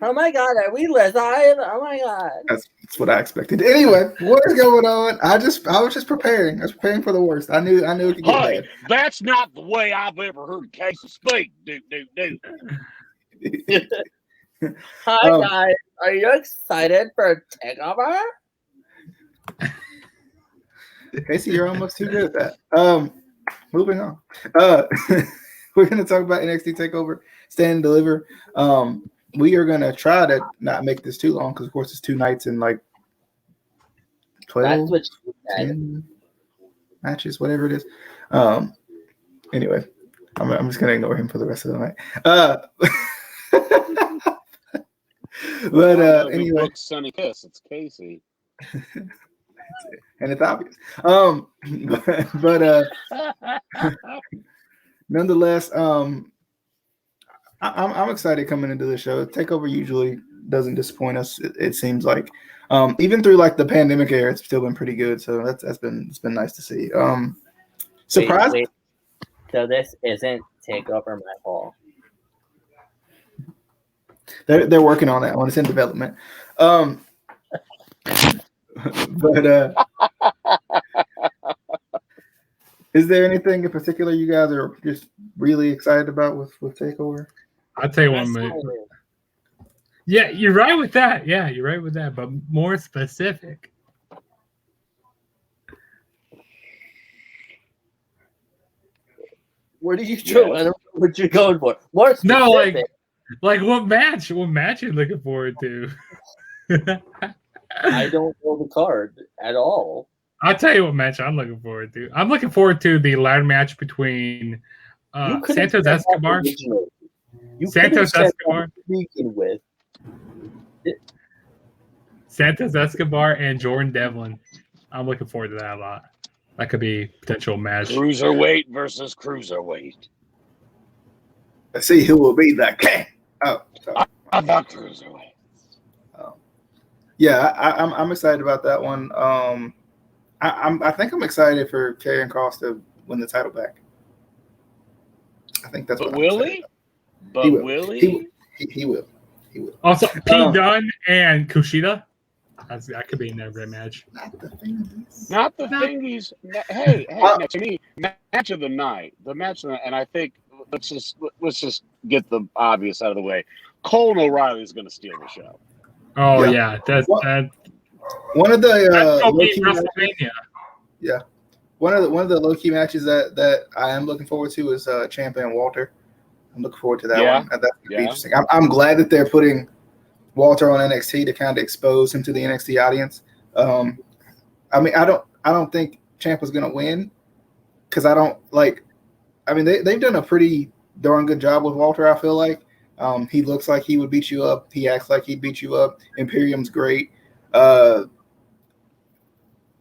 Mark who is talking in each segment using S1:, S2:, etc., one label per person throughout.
S1: Oh my God, are we live? Oh my God.
S2: That's what I expected. Anyway, what is going on? I was just preparing. I was preparing for the worst. I knew it could get bad.
S3: That's not the way I've ever heard a case of speak.
S1: Hi guys, are you excited for Takeover?
S2: Casey, you're almost too good at that. Moving on. We're gonna talk about NXT Takeover, Stand and Deliver. We are gonna try to not make this too long because, of course, it's 2 nights and like 12, 10 matches, whatever it is. Anyway, I'm just gonna ignore him for the rest of the night. But anyway,
S3: Sunny Kiss. It's Casey,
S2: and it's obvious. But nonetheless, I'm excited coming into the show. Takeover usually doesn't disappoint us. It seems like, even through like the pandemic era, it's still been pretty good. So it's been nice to see. Surprised.
S1: Wait. So this isn't Takeover my hall.
S2: They're working on that one. It's in development. But is there anything in particular you guys are just really excited about with Takeover?
S4: I'll tell you one minute. Yeah, you're right with that. Yeah, you're right with that. But more specific.
S1: Where did you go? I don't know what you're going for. More specific.
S4: No, like what match? What match are you looking forward to?
S1: I don't know the card at all.
S4: I'll tell you what match I'm looking forward to. I'm looking forward to the ladder match between Santos Escobar. Santos Escobar.
S1: With.
S4: Santos Escobar and Jordan Devlin. I'm looking forward to that a lot. That could be a potential match.
S3: Cruiserweight versus Cruiserweight.
S2: Let's see who will be the king. Oh, sorry.
S3: I'm not Cruiserweight.
S2: Yeah, I'm excited about that one. I think I'm excited for Karrion Kross to win the title back. I think that's what.
S3: Will he? But
S2: he will.
S3: Will he?
S2: He will. He will.
S4: Also, Pete Dunne and Kushida. That could be in their great match.
S2: Not the thingies.
S3: Not the thingies. Hey, no, to me, match of the night. The match of the night, and I think let's just get the obvious out of the way. Cole and O'Reilly is going to steal the show.
S4: Oh yeah, that's
S2: one of the
S4: WrestleMania.
S2: Yeah, one of the low key matches that I am looking forward to is Ciampa and Walter. I'm looking forward to that one. That's gonna be interesting. I'm glad that they're putting Walter on NXT to kind of expose him to the NXT audience. I mean, I don't think Ciampa's gonna win because I don't like. I mean, they've done a pretty darn good job with Walter. I feel like. He looks like he would beat you up. He acts like he'd beat you up. Imperium's great. But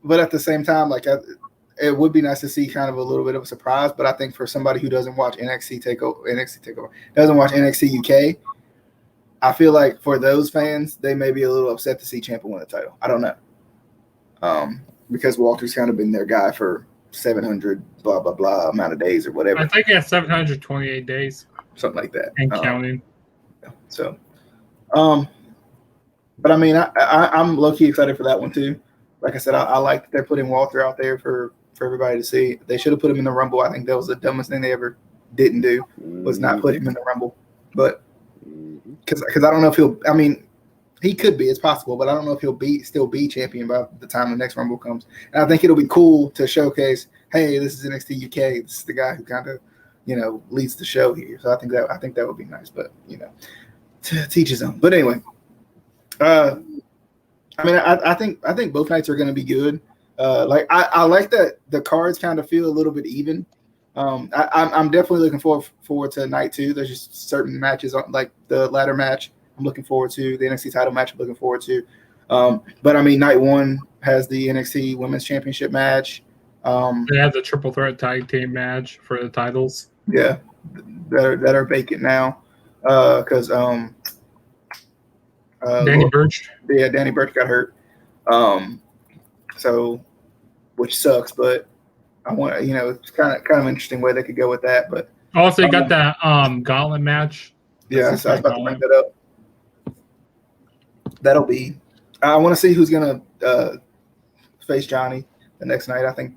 S2: at the same time, like it would be nice to see kind of a little bit of a surprise. But I think for somebody who doesn't watch NXT Takeover, doesn't watch NXT UK, I feel like for those fans, they may be a little upset to see Ciampa win the title. I don't know. Because Walter's kind of been their guy for 700 blah blah blah amount of days or whatever.
S4: I think he has 728 days.
S2: Something like that.
S4: And counting.
S2: So, but I mean, I'm low-key excited for that one too. Like I said, I like that they're putting Walter out there for everybody to see. They should have put him in the Rumble. I think that was the dumbest thing they ever didn't do, was not put him in the Rumble. But because I don't know if he'll. I mean, he could be. It's possible, but I don't know if he'll still be champion by the time the next Rumble comes. And I think it'll be cool to showcase, hey, this is NXT UK. This is the guy who kind of, leads the show here. So I think that would be nice. But to teach his own. But anyway, I mean, I think both nights are going to be good. Like I like that the cards kind of feel a little bit even. I'm definitely looking forward to night 2. There's just certain matches like the ladder match I'm looking forward to. The NXT title match I'm looking forward to. But I mean, night 1 has the NXT Women's Championship match.
S4: They have the triple threat tag team match for the titles.
S2: Yeah, that are vacant now because
S4: Danny Burch.
S2: Yeah, Danny Burch got hurt. So, which sucks, but I want it's kind of an interesting way they could go with that. But
S4: also, you got that gauntlet match
S2: Yeah, so I was about to bring that up. That'll be. I want to see who's gonna face Johnny the next night. I think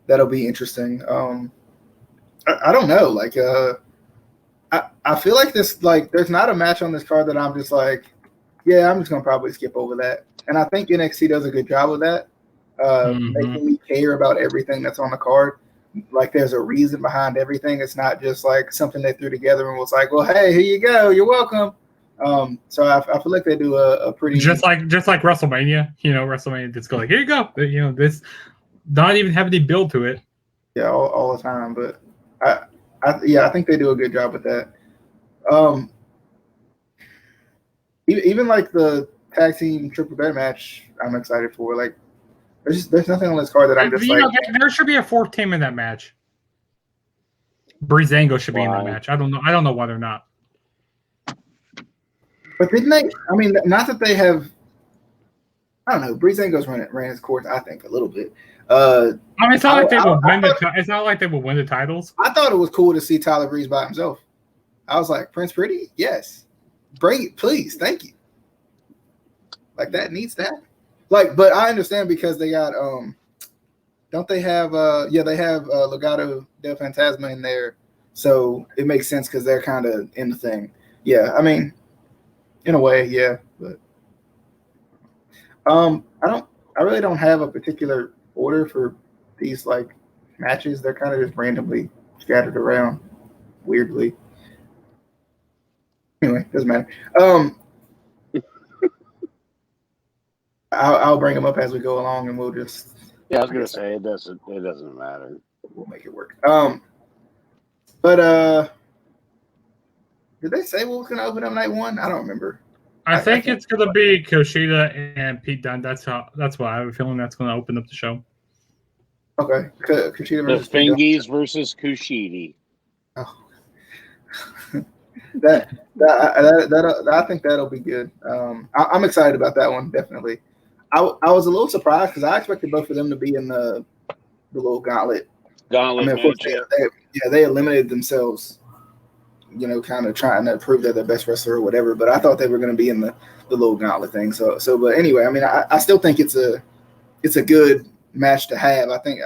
S2: that'll be interesting. I don't know. Like, I feel like this. Like, there's not a match on this card that I'm just like, yeah, I'm just gonna probably skip over that. And I think NXT does a good job of that, making me care about everything that's on the card. Like, there's a reason behind everything. It's not just like something they threw together and was like, well, hey, here you go, you're welcome. So I feel like they do a pretty
S4: just like WrestleMania. WrestleMania just go like, here you go. This not even have any build to it.
S2: Yeah, all the time. But I think they do a good job with that. Even like the tag team triple threat match, I'm excited for. Like, there's nothing on this card that I'm just like.
S4: There should be a fourth team in that match. Breezango should be in that match. I don't know why they're not.
S2: But didn't they? I mean, not that they have. I don't know. Breezango's ran his course, I think, a little bit.
S4: I mean, it's not like they will win it's not like they will win the titles.
S2: I thought it was cool to see Tyler Breeze by himself. I was like, Prince Pretty, yes, bring it, please, thank you. Like, that needs to happen. Like, but I understand because they got don't they have they have Legado del Fantasma in there, so it makes sense because they're kind of in the thing. Yeah, I mean, in a way, yeah, but I really don't have a particular order for these like matches. They're kind of just randomly scattered around weirdly. Anyway, doesn't matter. I'll bring them up as we go along, and we'll just.
S3: Yeah, I was gonna say it doesn't matter.
S2: We'll make it work. But did they say what was gonna open up night one? I don't remember.
S4: I think it's gonna be Kushida and Pete Dunne. That's why I have a feeling that's gonna open up the show.
S2: Okay, Kushida
S3: versus the Fingies versus Kushida.
S2: Oh. that I think that'll be good. I'm excited about that one, definitely. I was a little surprised because I expected both of them to be in the little gauntlet. I mean, of course, they eliminated themselves, kind of trying to prove they're the best wrestler or whatever. But I thought they were going to be in the little gauntlet thing. So, but anyway, I mean, I still think it's a good match to have. I think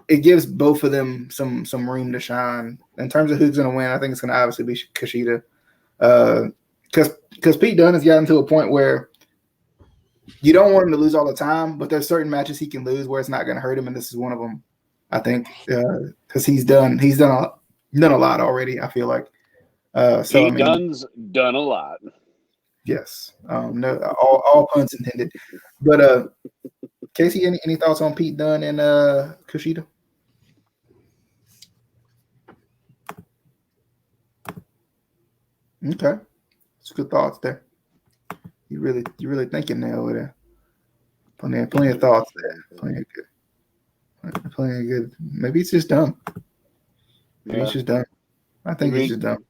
S2: it gives both of them some room to shine. In terms of who's going to win, I think it's going to obviously be Kushida. Because Pete Dunne has gotten to a point where you don't want him to lose all the time, but there's certain matches he can lose where it's not going to hurt him, and this is one of them. I think because he's done a lot already. I feel like
S3: Dunne's done a lot.
S2: Yes, no, all puns intended. But Casey, any thoughts on Pete Dunne and Kushida? Okay. It's good thoughts there. You really thinking there over there. Plenty of thoughts there. Plenty of good. Maybe it's just dumb. Maybe it's just dumb. I think it's just dumb.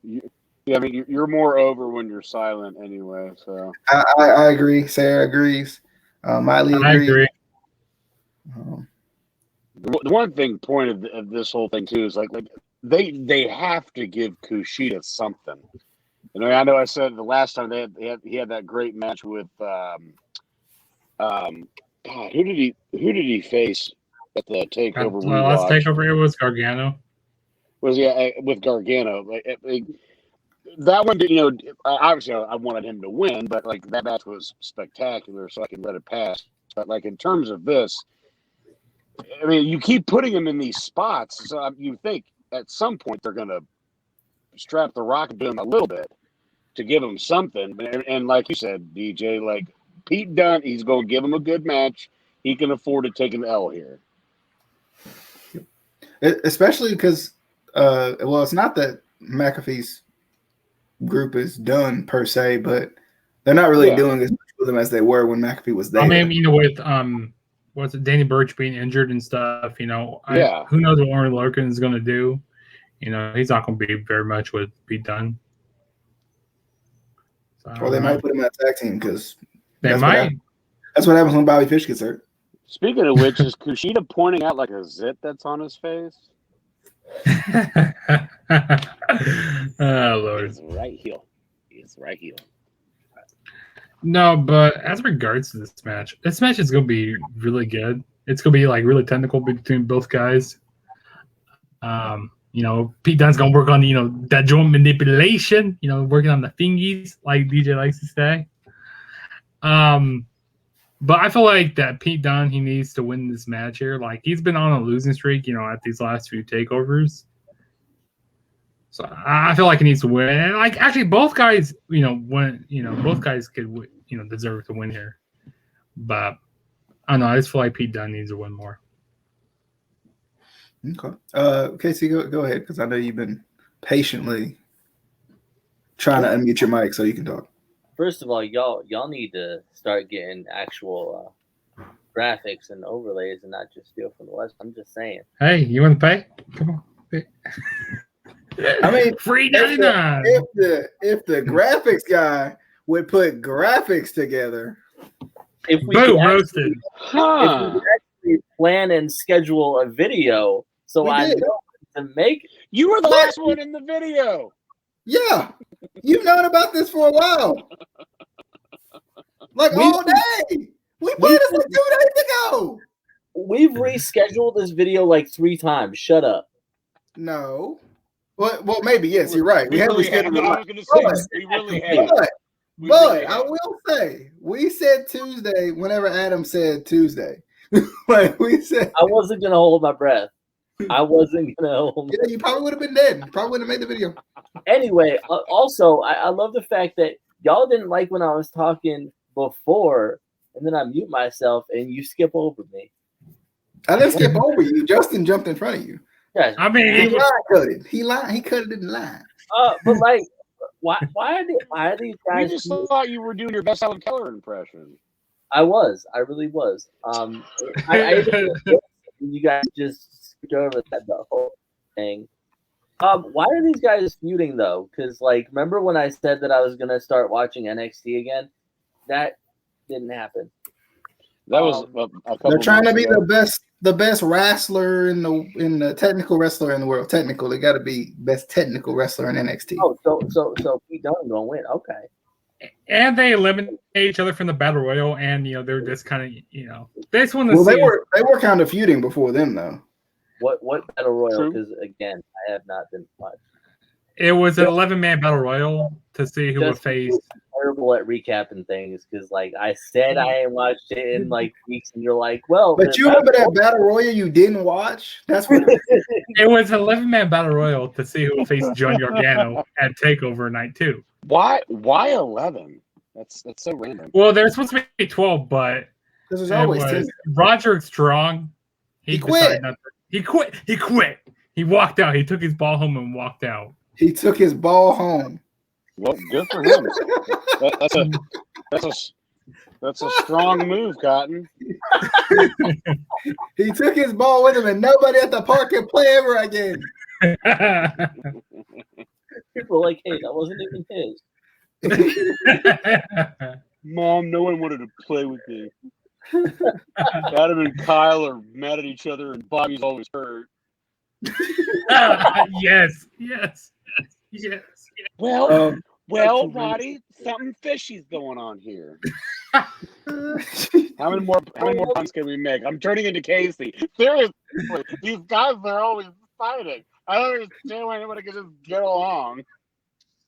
S3: I mean, you're more over when you're silent anyway. So
S2: I agree. Sarah agrees. Miley agrees. I agree.
S3: The one point of this whole thing too is like they have to give Kushida something. I know I said the last time he had that great match with God, who did he face at the takeover?
S4: Last takeover it was Gargano.
S3: With Gargano. That one, obviously I wanted him to win, but like that match was spectacular, so I can let it pass. But like in terms of this, I mean, you keep putting him in these spots, so you think at some point they're gonna strap the rocket to him a little bit to give him something. And like you said, DJ, like Pete Dunne, he's going to give him a good match. He can afford to take an L here.
S2: Especially because, it's not that McAfee's group is done per se, but they're not really doing as much with them as they were when McAfee was there.
S4: I mean, with Danny Burch being injured and stuff, who knows what Orton Lorcan is going to do. He's not going to be very much with Pete Dunne.
S2: Or they might put him in that tag team because
S4: they might.
S2: That's what happens when Bobby Fish gets hurt.
S3: Speaking of which, is Kushida pointing out like a zit that's on his face?
S4: Oh Lord.
S3: He's right heel. He's right heel.
S4: No, but as regards to this match is going to be really good. It's going to be like really technical between both guys. Pete Dunne's going to work on, that joint manipulation, working on the thingies, like DJ likes to say. But I feel like that Pete Dunne, he needs to win this match here. Like, he's been on a losing streak, at these last few takeovers. So I feel like he needs to win. And like, actually, both guys, both guys could, deserve to win here. But I don't know. I just feel like Pete Dunne needs to win more.
S2: Okay. Casey, go ahead, because I know you've been patiently trying to unmute your mic so you can talk.
S1: First of all, y'all need to start getting actual graphics and overlays and not just steal from the West. I'm just saying.
S4: Hey, you want to pay? Come on. Pay.
S2: I mean,
S4: free 99.
S2: If the graphics guy would put graphics together,
S1: if we
S4: boom,
S1: could
S4: roasted.
S1: actually plan and schedule a video, so I know to make.
S3: You were the last one in the video.
S2: Yeah, you've known about this for a while, like all day. We played this like 2 days ago.
S1: We've rescheduled this video like 3 times. Shut up.
S2: No. Well, maybe yes. You're right. We have rescheduled.
S3: I was going to say we really have.
S2: But I will say we said Tuesday whenever Adam said Tuesday. Like we said,
S1: I wasn't gonna hold my breath. I wasn't gonna hold.
S2: Yeah, you probably would have been dead. Probably would have made the video.
S1: Anyway, also I love the fact that y'all didn't like when I was talking before, and then I mute myself and you skip over me.
S2: I didn't skip over you. Justin jumped in front of you.
S1: Yeah,
S4: I mean,
S2: he line cut it. He cut it in line.
S1: But like, why are these guys?
S3: We just thought you were doing your best Helen Keller impression.
S1: I really was. You guys just skipped over the whole thing. Why are these guys feuding though? Because like, remember when I said that I was gonna start watching NXT again? That didn't happen.
S3: That was a couple.
S2: They're trying to be the best wrestler in the technical wrestler in the world. Technical, they got to be best technical wrestler in NXT.
S1: Oh, so Pete Dunne gonna win? Okay.
S4: And they eliminate each other from the battle royal, and they're just kind of they just want to.
S2: Well, they were kind of feuding before them though.
S1: What battle royal? Because again, I have not been watching.
S4: It was an 11-man battle royal to see who would face.
S1: Terrible at recapping things because, like I said, I ain't watched it in like weeks, and you're like, well.
S2: But you remember that battle royal you didn't watch? That's what
S4: it was an 11-man battle royal to see who would face Johnny Gargano at Takeover Night 2.
S3: Why 11? That's so random.
S4: Well, there's supposed to be 12, but
S2: there's always 10.
S4: Roderick Strong.
S2: He quit.
S4: He quit. He walked out. He took his ball home and walked out.
S2: He took his ball home.
S3: Well, good for him. That's a strong move, Cotton.
S2: He took his ball with him, and nobody at the park can play ever again.
S1: People are like, hey, that wasn't even his.
S3: Mom, no one wanted to play with me. Adam and Kyle are mad at each other, and Bobby's always hurt.
S4: Yes.
S3: Well, Roddy, something fishy's going on here. How many more puns can we make? I'm turning into Casey. Seriously, these guys are always fighting. I don't understand why anybody can just get along.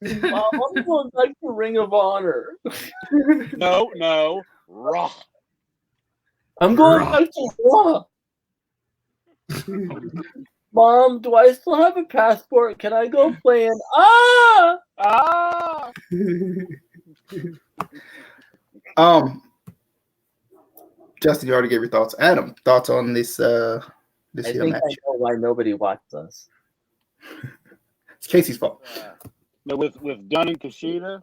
S1: I'm going back to Ring of Honor.
S3: No, Raw.
S1: I'm going back to Raw. Mom, do I still have a passport? Can I go play in?
S2: Justin, you already gave your thoughts. Adam, thoughts on this
S1: I
S2: match?
S1: think I know why nobody watches us.
S2: It's Casey's fault.
S3: With Dunn and Kushida.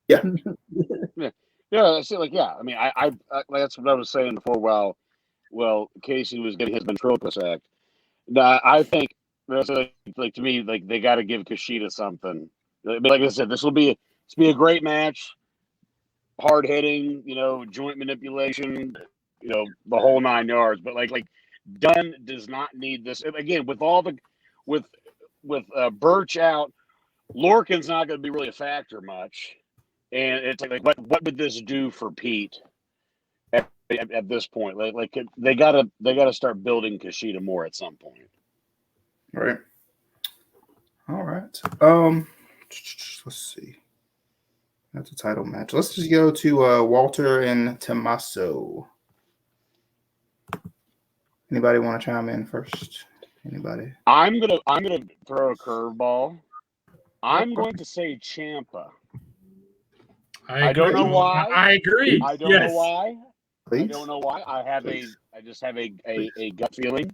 S2: Yeah.
S3: Yeah. See, I mean, I that's what I was saying before. Well, Casey was getting his ventriloquist act. I think that's like to me, like they got to give Kushida something. Like I said, this will be a great match. Hard hitting, joint manipulation, the whole 9 yards. But like Dunn does not need this. Again, with all the with Birch out, Lorcan's not going to be really a factor much. And it's like what would this do for Pete at this point? Like they gotta start building Kushida more at some point.
S2: Right. All right. Let's see. That's a title match. Let's just go to Walter and Tommaso. Anybody want to chime in first? Anybody?
S3: I'm gonna throw a curveball. I'm going to say Ciampa. I don't know why.
S4: I agree.
S3: I don't know why.
S2: Please?
S3: I don't know why. I just have a gut feeling.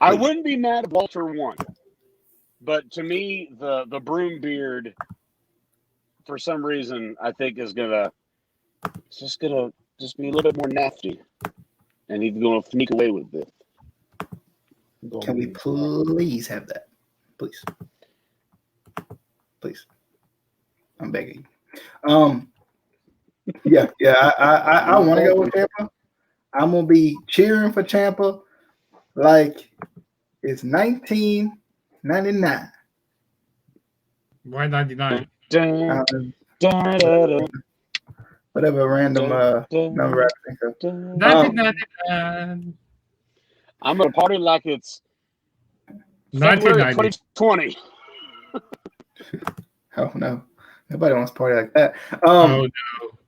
S3: I wouldn't be mad if Walter won. But to me, the broom beard, for some reason, I think is gonna just be a little bit more nasty. And he's gonna sneak away with this.
S2: Can we please have that? Please. Please. I'm begging. Yeah. I want to go with Ciampa. I'm gonna be cheering for Ciampa like it's 1999.
S4: Why 99?
S2: Whatever random number I think of.
S4: 1999.
S3: I'm gonna party like it's February 2020.
S2: Oh no. Nobody wants to party like that.
S4: Oh no.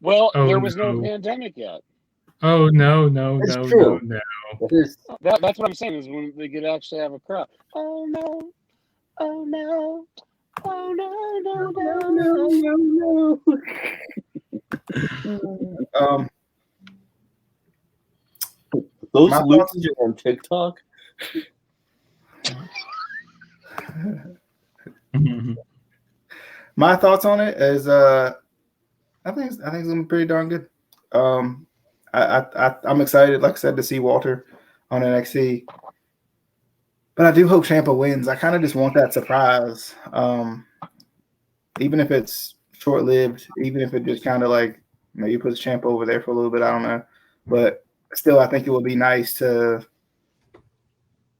S3: Well, there was no pandemic yet.
S4: Oh no.
S1: That's true.
S3: That's what I'm saying is when they could actually have a crowd. Oh no. Oh no. Oh no.
S1: Those loops are on TikTok.
S2: My thoughts on it is I think it's gonna be pretty darn good. I'm excited, like I said, to see Walter on NXT. But I do hope Ciampa wins. I kind of just want that surprise. Even if it's short-lived, even if it just kind of like maybe puts Ciampa over there for a little bit, I don't know. But still, I think it would be nice to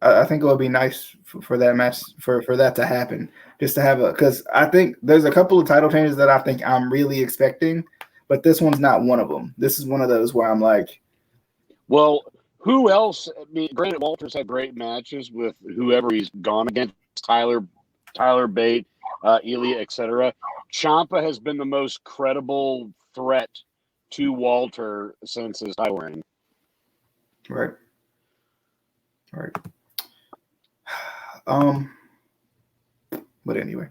S2: I think it would be nice for that match for that to happen, just to have because I think there's a couple of title changes that I think I'm really expecting, but this one's not one of them. This is one of those where I'm like,
S3: well, who else? I mean, granted, Walter's had great matches with whoever he's gone against, Tyler Bate, Ilya, etc. Ciampa has been the most credible threat to Walter since his title reign.
S2: Right. But anyway,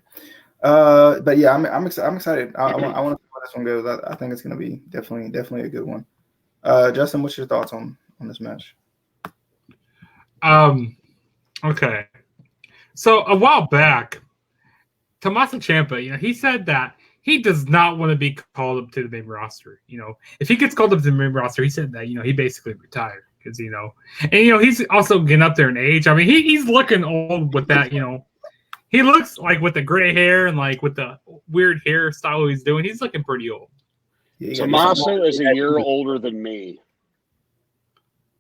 S2: but yeah, I'm excited. I want to see how this one goes. I think it's going to be definitely a good one. Justin, what's your thoughts on this match?
S4: Okay. So a while back, Tommaso Ciampa, he said that he does not want to be called up to the main roster. If he gets called up to the main roster, he said that he basically retired because and he's also getting up there in age. I mean, he's looking old with that. He looks like with the gray hair and like with the weird hairstyle he's doing. He's looking pretty old.
S3: Tommaso is a year older than me.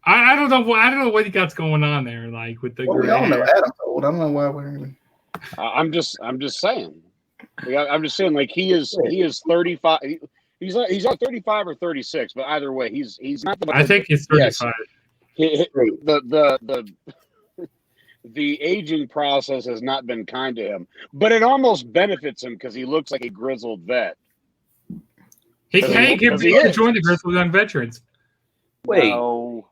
S4: I don't know what he got going on there, like with the.
S2: Well, we all know Adam's old. I don't know why we're even.
S3: I'm just saying. I'm just saying, like he is 35. He's like 35 or 36, but either way, he's not the.
S4: I think he's 35.
S3: Yes, the aging process has not been kind to him, but it almost benefits him because he looks like a grizzled vet.
S4: He can join the Grizzled Young Veterans.
S1: Wait.
S3: No.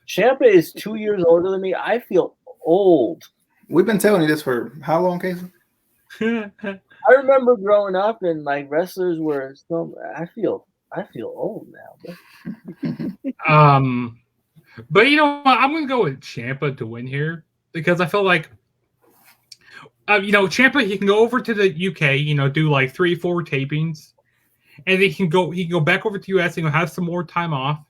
S1: Ciampa is 2 years older than me. I feel old.
S2: We've been telling you this for how long, Casey?
S1: I remember growing up and like wrestlers were still. I feel old now.
S4: But you know what? I'm gonna go with Ciampa to win here because I feel like, Ciampa, he can go over to the UK, do like 3-4 tapings, and then he can go back over to US and have some more time off.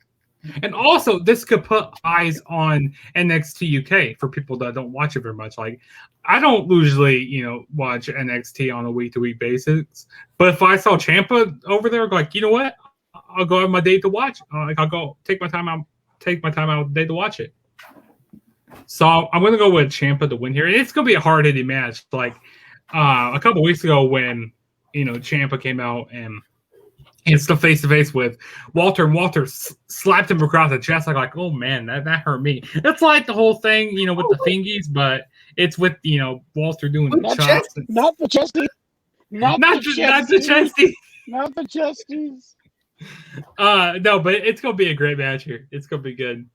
S4: And also, this could put eyes on NXT UK for people that don't watch it very much. Like, I don't usually, watch NXT on a week-to-week basis. But if I saw Ciampa over there, like, you know what? I'll go have my day to watch. I'll go take my time out take my time out of the day to watch it. So I'm going to go with Ciampa to win here. And it's going to be a hard-hitting match. Like a couple weeks ago when, Ciampa came out and it's the face-to-face with Walter, and Walter slapped him across the chest. Like, oh, man, that hurt me. It's like the whole thing, with the fingies, but it's with, Walter doing the chops.
S3: Not the chesty. Not the
S4: chesty.
S3: Not the chesties.
S4: No, but it's going to be a great match here. It's going to be good.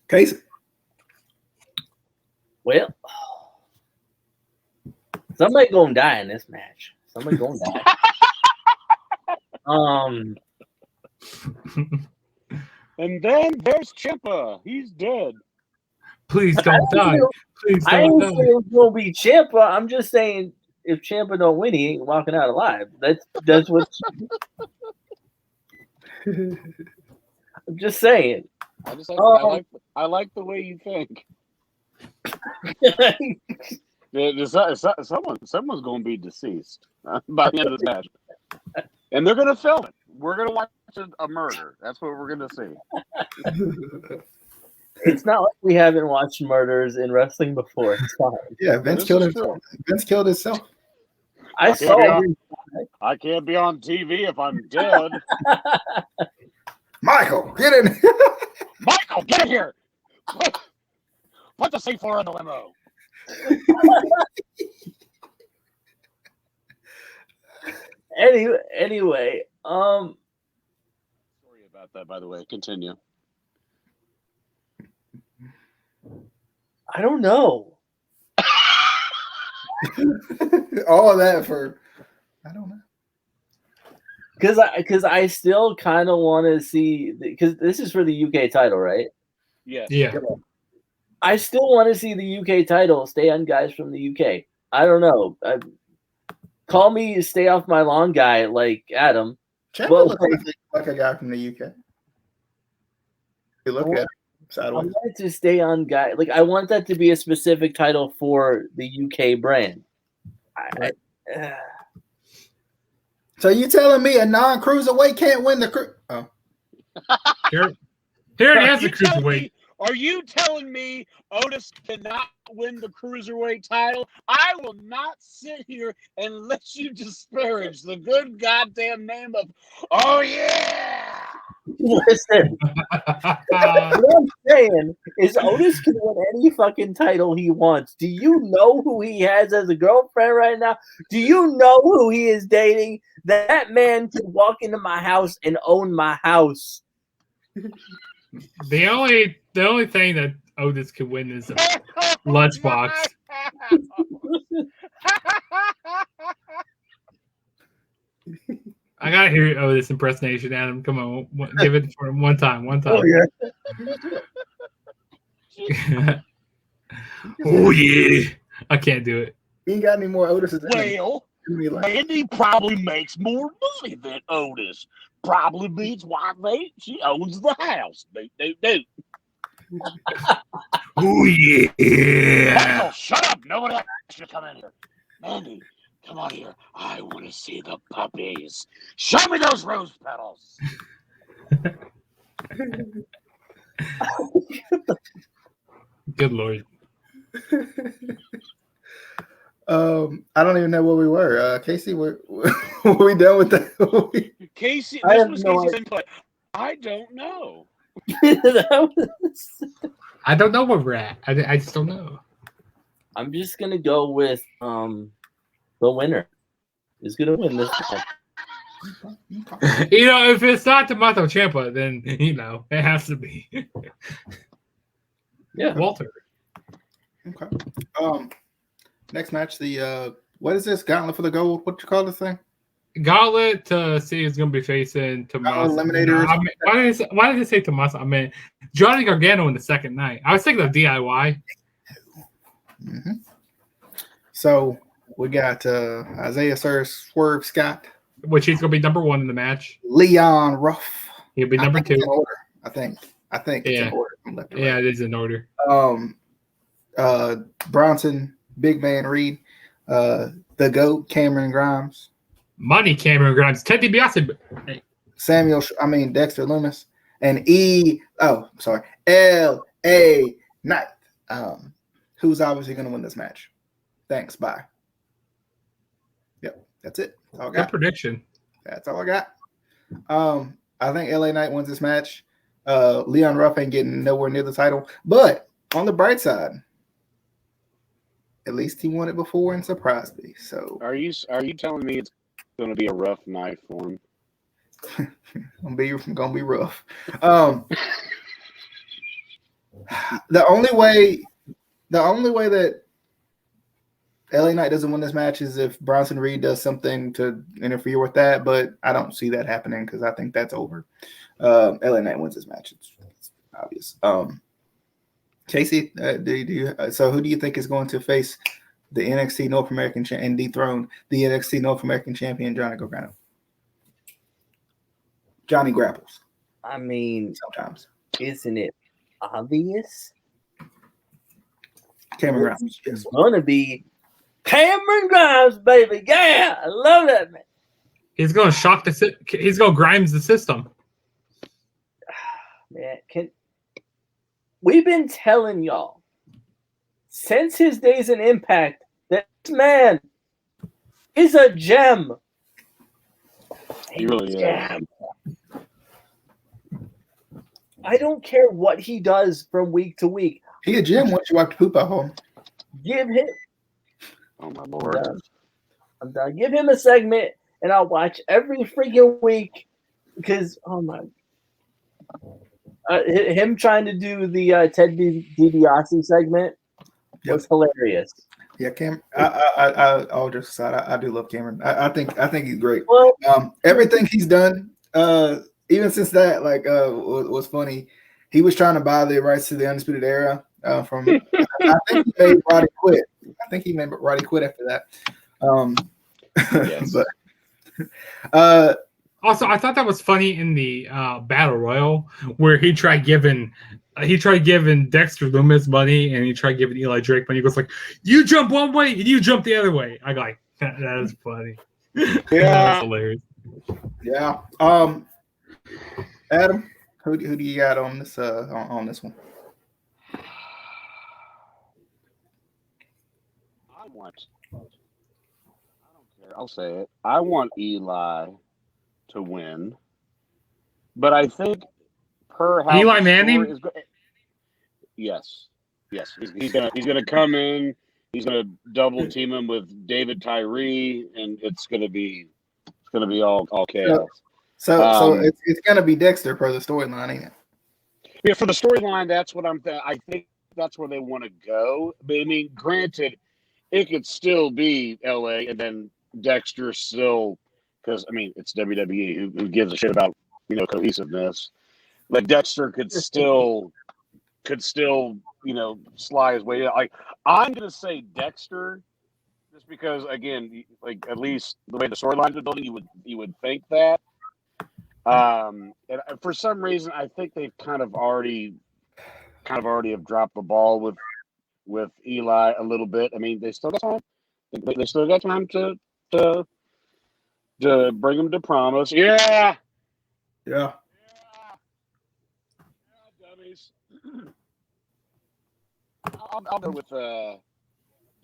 S2: Casey.
S1: Well, somebody gonna die in this match. Somebody gonna die.
S3: And then there's Ciampa. He's dead.
S4: Please don't die. Please
S1: I
S4: don't
S1: ain't
S4: die.
S1: saying it's gonna be Ciampa. I'm just saying if Ciampa don't win, he ain't walking out alive. That's what. I'm just saying.
S3: I like the way you think. Someone's going to be deceased by the end of this match, and they're going to film it. We're going to watch a murder. That's what we're going to see.
S1: It's not like we haven't watched murders in wrestling before. It's fine.
S2: Yeah, Vince killed himself. Vince killed himself.
S1: I saw.
S3: I can't be on TV if I'm dead.
S2: Michael, get in.
S3: Michael, get in here. Put the C4 in the limo.
S1: Anyway,
S3: Sorry about that, by the way. Continue.
S1: I don't know.
S2: All of that for I don't know.
S1: Because I still kind of want to see, because this is for the UK title, right?
S3: Yes.
S4: Yeah.
S1: I still want to see the UK title stay on guys from the UK. I don't know. Call me stay off my lawn guy like Adam.
S2: Ciampa looks like a guy from the UK. You look at him
S1: I
S2: sideways.
S1: want it to stay on guy. Like, I want that to be a specific title for the UK brand.
S2: So you telling me a non-cruiserweight can't win the Oh.
S4: Here it has the cruiserweight.
S3: Are you telling me Otis cannot win the cruiserweight title? I will not sit here and let you disparage the good goddamn name of, oh yeah!
S1: Listen, what I'm saying is Otis can win any fucking title he wants. Do you know who he has as a girlfriend right now? Do you know who he is dating? That man can walk into my house and own my house.
S4: The only thing that Otis could win is a lunchbox. I gotta hear Otis impersonation, Adam. Come on, give it for him one time.
S1: Oh, yeah.
S4: Oh yeah, I can't do it.
S2: You ain't got any more Otis's.
S3: Well, Mandy probably makes more money than Otis. Probably means why she owns the house. Do.
S4: Oh yeah.
S3: Oh, shut up! Nobody else should come in here. Mandy, come on here. I want to see the puppies. Show me those rose petals.
S4: Good Lord.
S2: I don't even know where we were. Casey, were we done with that?
S3: Casey,
S1: I
S3: this
S1: have
S3: was
S1: no
S3: Casey's input. I don't know.
S4: I don't know where we're at. I just don't know.
S1: I'm just gonna go with the winner is gonna win this time.
S4: If it's not Tommaso Ciampa, then it has to be.
S1: Yeah,
S4: Walter.
S2: Okay. Next match, the what is this? Gauntlet for the gold? What you call this thing?
S4: Gauntlet to see is going to be facing Tommaso.
S2: Eliminators.
S4: Why did it say Tommaso? I mean, Johnny Gargano in the second night. I was thinking of DIY.
S2: Mm-hmm. So we got Isaiah Swerve Scott,
S4: which he's going to be number one in the match.
S2: Leon Ruff.
S4: He'll be number two.
S2: I think it's in order. From left to right.
S4: Yeah, it is in order.
S2: Bronson, Big Man Reed, the GOAT, Cameron Grimes.
S4: Money Cameron Grimes. Ted DiBiase.
S2: Dexter Lumis, and L.A. Knight, who's obviously going to win this match. Thanks. Bye. Yep, that's it. That's all I got.
S4: Good prediction.
S2: That's all I got. I think LA Knight wins this match. Leon Ruff ain't getting nowhere near the title. But on the bright side, at least he won it before and surprised me. So
S3: Are you telling me it's going to be a rough night for him?
S2: gonna be rough. The only way that LA Knight doesn't win this match is if Bronson Reed does something to interfere with that, but I don't see that happening because I think that's over. LA Knight wins this match. It's obvious. Casey, so who do you think is going to face the NXT North American and dethrone the NXT North American champion, Johnny Gargano? Johnny grapples.
S1: I mean,
S2: Sometimes.
S1: isn't it obvious?
S2: Cameron Grimes.
S1: It's going to be Cameron Grimes, baby. Yeah, I love that, man.
S4: He's going to he's going to Grimes the system.
S1: Man, we've been telling y'all since his days in Impact that this man is a gem.
S3: He really is.
S1: I don't care what he does from week to week.
S2: He a gem once you wipe the poop out of him.
S1: Give him.
S3: Oh my Lord!
S1: I'm done. Give him a segment, and I'll watch every freaking week because him trying to do the Ted DiBiase segment was hilarious.
S2: Yeah, Cameron. I'll just aside. I do love Cameron. I think he's great.
S1: Well,
S2: everything he's done, even since that, was funny. He was trying to buy the rights to the Undisputed Era from. I think he made Roddy quit. After that.
S3: Yes.
S2: But
S4: Also, I thought that was funny in the Battle Royal where he tried giving Dexter Lumis money and he tried giving Eli Drake money. He goes like, "You jump one way and you jump the other way." I go like, that is funny.
S3: Yeah,
S4: That's hilarious.
S2: yeah. Adam, who do you got on this on this one?
S3: I don't care. I'll say it. I want Eli to win, but I think per how
S4: Eli
S3: the
S4: Manning?
S3: story is yes. He's gonna come in. He's gonna double team him with David Tyree, and it's gonna be all chaos.
S2: So it's gonna be Dexter per the storyline, ain't it?
S3: Yeah, for the storyline, that's what I think that's where they want to go. But I mean, granted, it could still be LA, and then Dexter still, because I mean it's WWE. Who gives a shit about cohesiveness? Like Dexter could still slide his way out. Like I'm gonna say Dexter, just because again, like at least the way the storylines are building, you would think that. And for some reason, I think they've kind of already have dropped the ball with Eli a little bit. I mean, they still got time. They still got time to bring him to promise. Yeah.
S2: Yeah.
S3: Dummies. I'll go with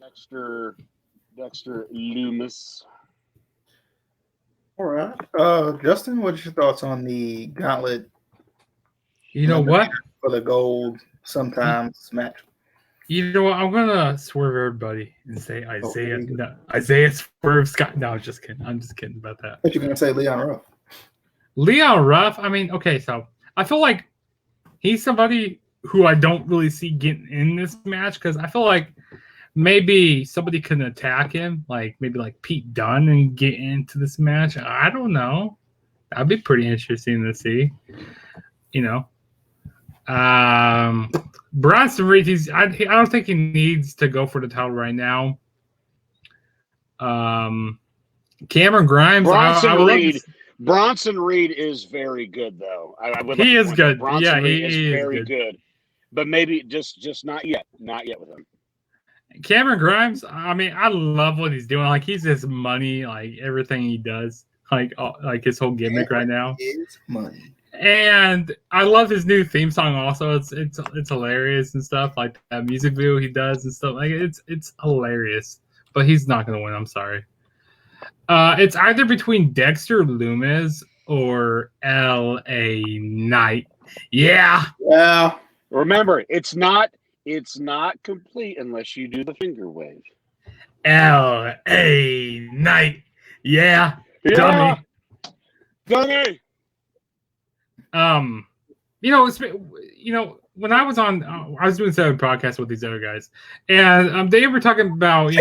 S3: Dexter Loomis.
S2: All right. Justin, what's your thoughts on the gauntlet?
S4: You know what?
S2: For the gold sometimes match.
S4: You know what? I'm gonna swerve everybody and say Isaiah. No, Isaiah Swerve Scott. No, I'm just kidding. I'm just kidding about that.
S2: But you're gonna say Leon Ruff.
S4: Leon Ruff. I mean, okay, so I feel like he's somebody who I don't really see getting in this match because I feel like maybe somebody can attack him, like Pete Dunne, and get into this match. I don't know. That'd be pretty interesting to see. Bronson Reed. I don't think he needs to go for the title right now. Cameron Grimes.
S3: Bronson Reed is very good, though.
S4: He is good.
S3: Bronson Reed is
S4: he
S3: very
S4: is good.
S3: But maybe just not yet. Not yet with him.
S4: Cameron Grimes, I mean, I love what he's doing. Like, he's just money, like everything he does, like his whole gimmick right now.
S2: Is money.
S4: And I love his new theme song. Also, it's hilarious and stuff, like that music video he does and stuff. Like it's hilarious. But he's not gonna win. I'm sorry. It's either between Dexter Lumis or L.A. Knight. Yeah.
S2: Yeah.
S3: Remember, it's not complete unless you do the finger wave.
S4: L.A. Knight. Yeah.
S3: Yeah.
S4: Dummy. When I was on, I was doing some podcasts with these other guys, and they were talking about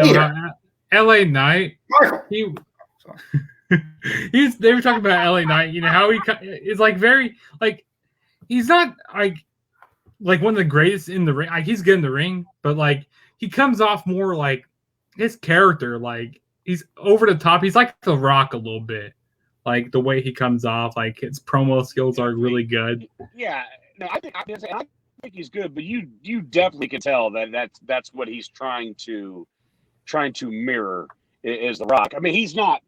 S4: L.A. Knight. They were talking about L.A. Knight. You know how he is like very like he's not like one of the greatest in the ring. Like, he's good in the ring, but like he comes off more like his character. Like he's over the top. He's like The Rock a little bit. Like the way he comes off, like his promo skills are really good.
S3: Yeah, no, I think he's good, but you definitely can tell that that's what he's trying to mirror is The Rock. I mean, he's not.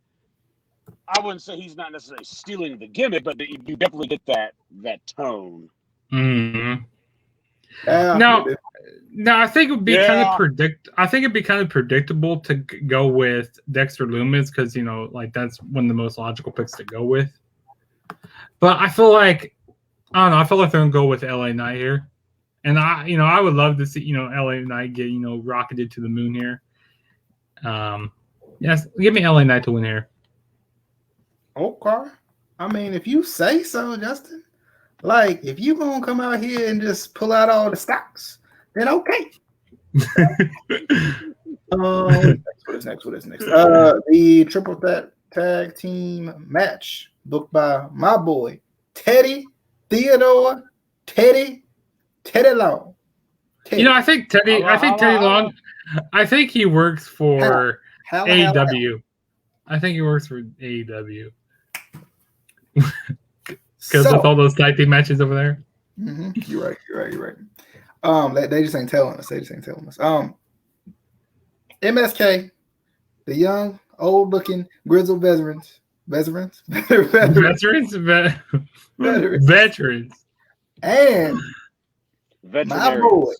S3: I wouldn't say he's not necessarily stealing the gimmick, but you definitely get that tone.
S4: Mm-hmm. No, I think it would be kind of predictable to go with Dexter Lumis because like that's one of the most logical picks to go with. But I feel like I don't know. I feel like they're gonna go with LA Knight here, and I would love to see LA Knight get rocketed to the moon here. Yes, give me LA Knight to win here.
S2: Okay, I mean if you say so, Justin. Like, if you gonna come out here and just pull out all the stocks, then okay. What is next? The triple tag team match booked by my boy Teddy Long. Teddy Long.
S4: I think Teddy Long. I think he works for AEW. I think he works for AEW. Because with all those tag team matches over there.
S2: Mm-hmm. You're right. They just ain't telling us. MSK, the young, old-looking, grizzled veterans, and my boy,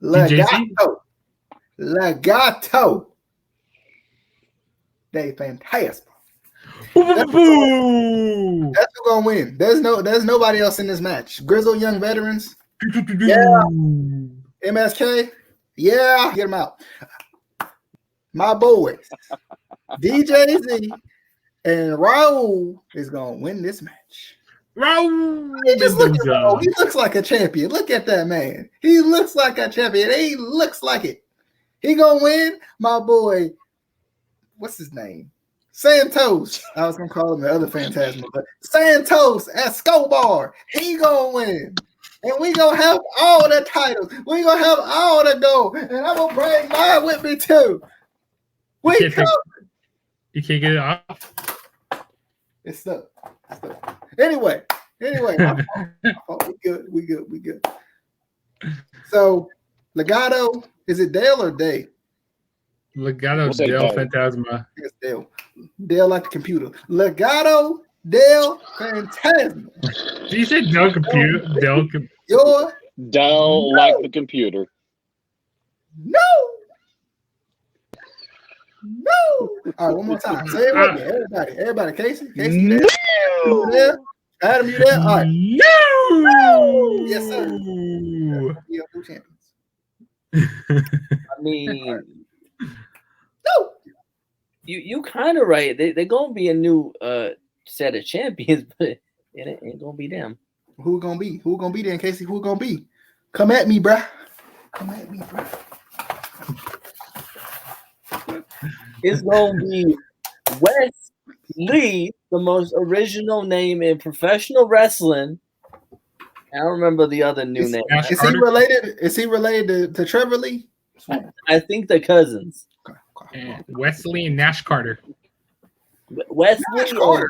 S2: Legato, they fantastic. That's who's gonna win. There's nobody else in this match. Grizzled young veterans. Yeah. MSK. Yeah. Get them out. My boys. DJZ and Raul is gonna win this match.
S4: Raul.
S2: He looks like a champion. Look at that man. He looks like a champion. He looks like it. He gonna win. My boy. What's his name? Santos. I was gonna call him the other Phantasm, but Santos Escobar. He gonna win, and we gonna have all the titles. We gonna have all the gold, and I'm gonna bring mine with me too.
S4: You can't get it off.
S2: It's stuck. Anyway, my fault. We good. So, Legato, is it Dale or Dave?
S4: Legato Dale Fantasma.
S2: It's Dale. Dale like the computer. Legato Dale Fantasma.
S4: Did you say Dale computer?
S3: Dale like the computer.
S2: No. All right, one more time. Say it with me. Everybody. Casey, you there? Adam, you there? All right.
S4: No.
S2: Yes, sir. We are new champions.
S1: I mean,
S2: no.
S1: You kind of right. They're gonna be a new set of champions, but it ain't gonna be them.
S2: Who gonna be? Who gonna be then, Casey? Who gonna be? Come at me, bruh.
S1: It's gonna be Wes Lee, the most original name in professional wrestling. I don't remember the other new name.
S2: Is he related? Is he related to Trevor Lee?
S1: I think they're cousins.
S4: Wesley and Nash Carter.
S1: Wesley
S2: Carter.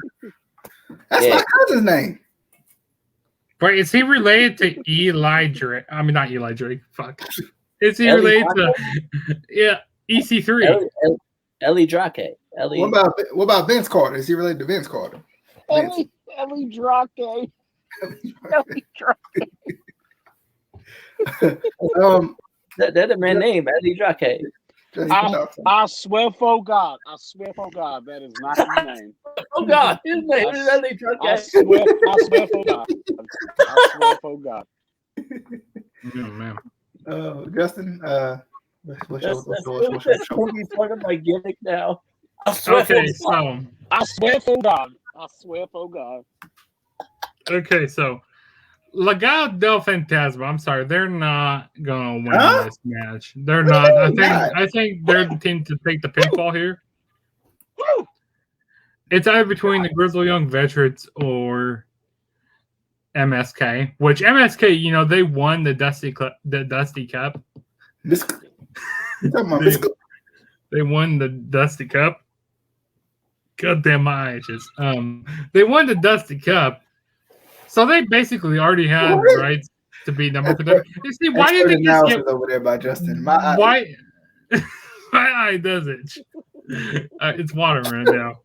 S2: That's my cousin's name.
S4: But is he related to Eli Drake? I mean, not Eli Drake. Fuck. Is he related to EC3?
S1: Ellie Drake.
S2: What about Vince Carter? Is he related to Vince Carter?
S3: Ellie Drake. Ellie Drake.
S1: That's a man name, Eddie Drake.
S3: I swear for God, that is not his name.
S1: Oh God, his name is Eddie Drake.
S3: I swear for God. I swear for God.
S4: Oh, man.
S2: Justin, what's your
S1: part of my gimmick now.
S4: Okay, so
S3: I swear for God. I swear for God.
S4: okay, so Legado del Fantasma. I'm sorry, they're not gonna win this match. They're
S2: What
S4: not.
S2: do you mean
S4: I think they're the team to take the pinfall here.
S3: Woo!
S4: It's either between the Grizzled Young Veterans or MSK. Which MSK, you know, they won the Dusty Cup. They won the Dusty Cup. God damn my itches. They won the Dusty Cup. So they basically already had the rights to be number one. You see, why did they just get
S2: over there by Justin?
S4: Why? My eye does it. It's water right now.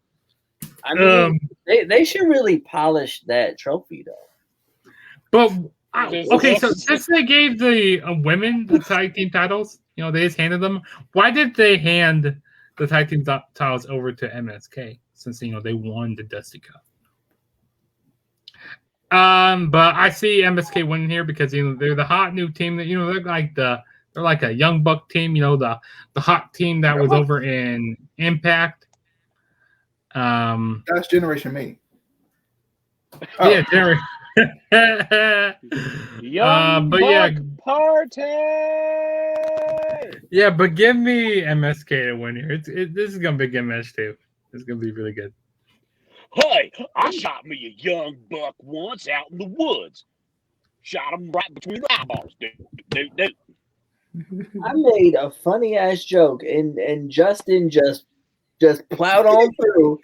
S1: I mean, they should really polish that trophy though.
S4: But okay, so since they gave the women the tag team titles, you know, they just handed them. Why did they hand the tag team titles over to MSK? Since, you know, they won the Dusty Cup. But I see MSK winning here because, you know, they're the hot new team that, you know, they're like a young buck team, you know, the hot team that was over in Impact.
S2: That's Generation Me.
S4: Yeah, Generation.
S3: Young
S4: but
S3: buck
S4: yeah,
S3: party.
S4: Yeah, but give me MSK to win here. This is gonna be a good match too. It's gonna be really good.
S3: Hey, I shot me a young buck once out in the woods. Shot him right between the eyeballs. Dude.
S1: I made a funny ass joke, and Justin just plowed on through.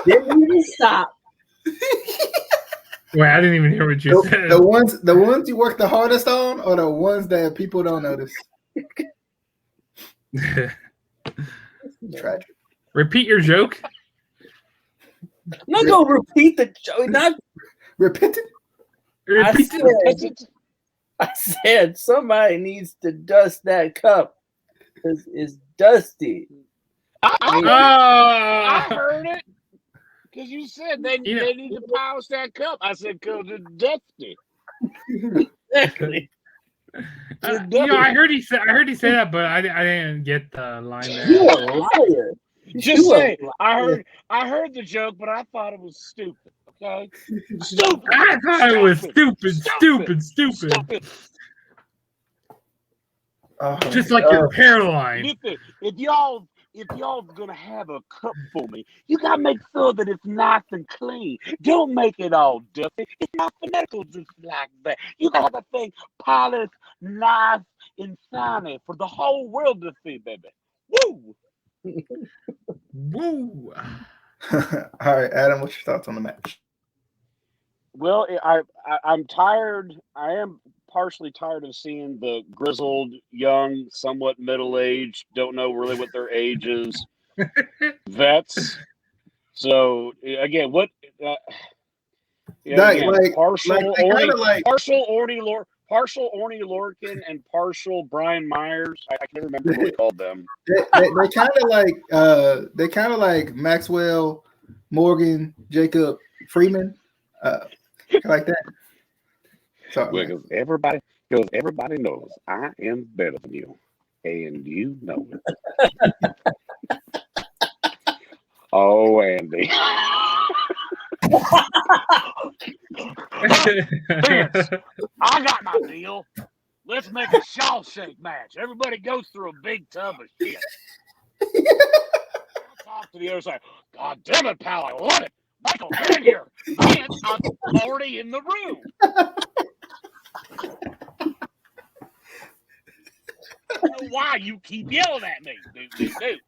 S1: Didn't even stop.
S4: Wait, I didn't even hear what you said.
S2: The ones you work the hardest on, or the ones that people don't notice. Tragic.
S4: Repeat your joke.
S1: I'm not gonna repeat the joke. Not
S2: repeat it.
S1: I said somebody needs to dust that cup because it's dusty.
S3: I heard it because you said they need to polish that cup. I said because it's dusty.
S1: Exactly.
S4: You know, I heard he say that, but I didn't get the line there.
S1: You're a liar.
S3: Just say I heard the joke, but I thought it was stupid. Okay, stupid.
S4: I thought it was stupid. Just like your hairline.
S3: Listen, if y'all gonna have a cup for me, you gotta make sure that it's nice and clean. Don't make it all dusty. It's not phonetical just like that. You gotta have that thing polished, nice, and shiny for the whole world to see, baby. Woo!
S4: Woo!
S2: All right, Adam, what's your thoughts on the match?
S3: Well, I'm tired. I am partially tired of seeing the grizzled, young, somewhat middle-aged, don't know really what their age is, vets. So again, what? Partial Orny Lorcan and partial Brian Myers. I can't remember what we called them.
S2: They kind of like Maxwell, Morgan, Jacob, Freeman, like that. So,
S3: because everybody knows I am better than you, and you know it. Oh, Andy. Vince, I got my deal. Let's make a Shawshank match. Everybody goes through a big tub of shit. I'll talk to the other side. God damn it, pal, I want it. Michael, get in here. Vince, I'm already in the room. I don't know why you keep yelling at me. Dude.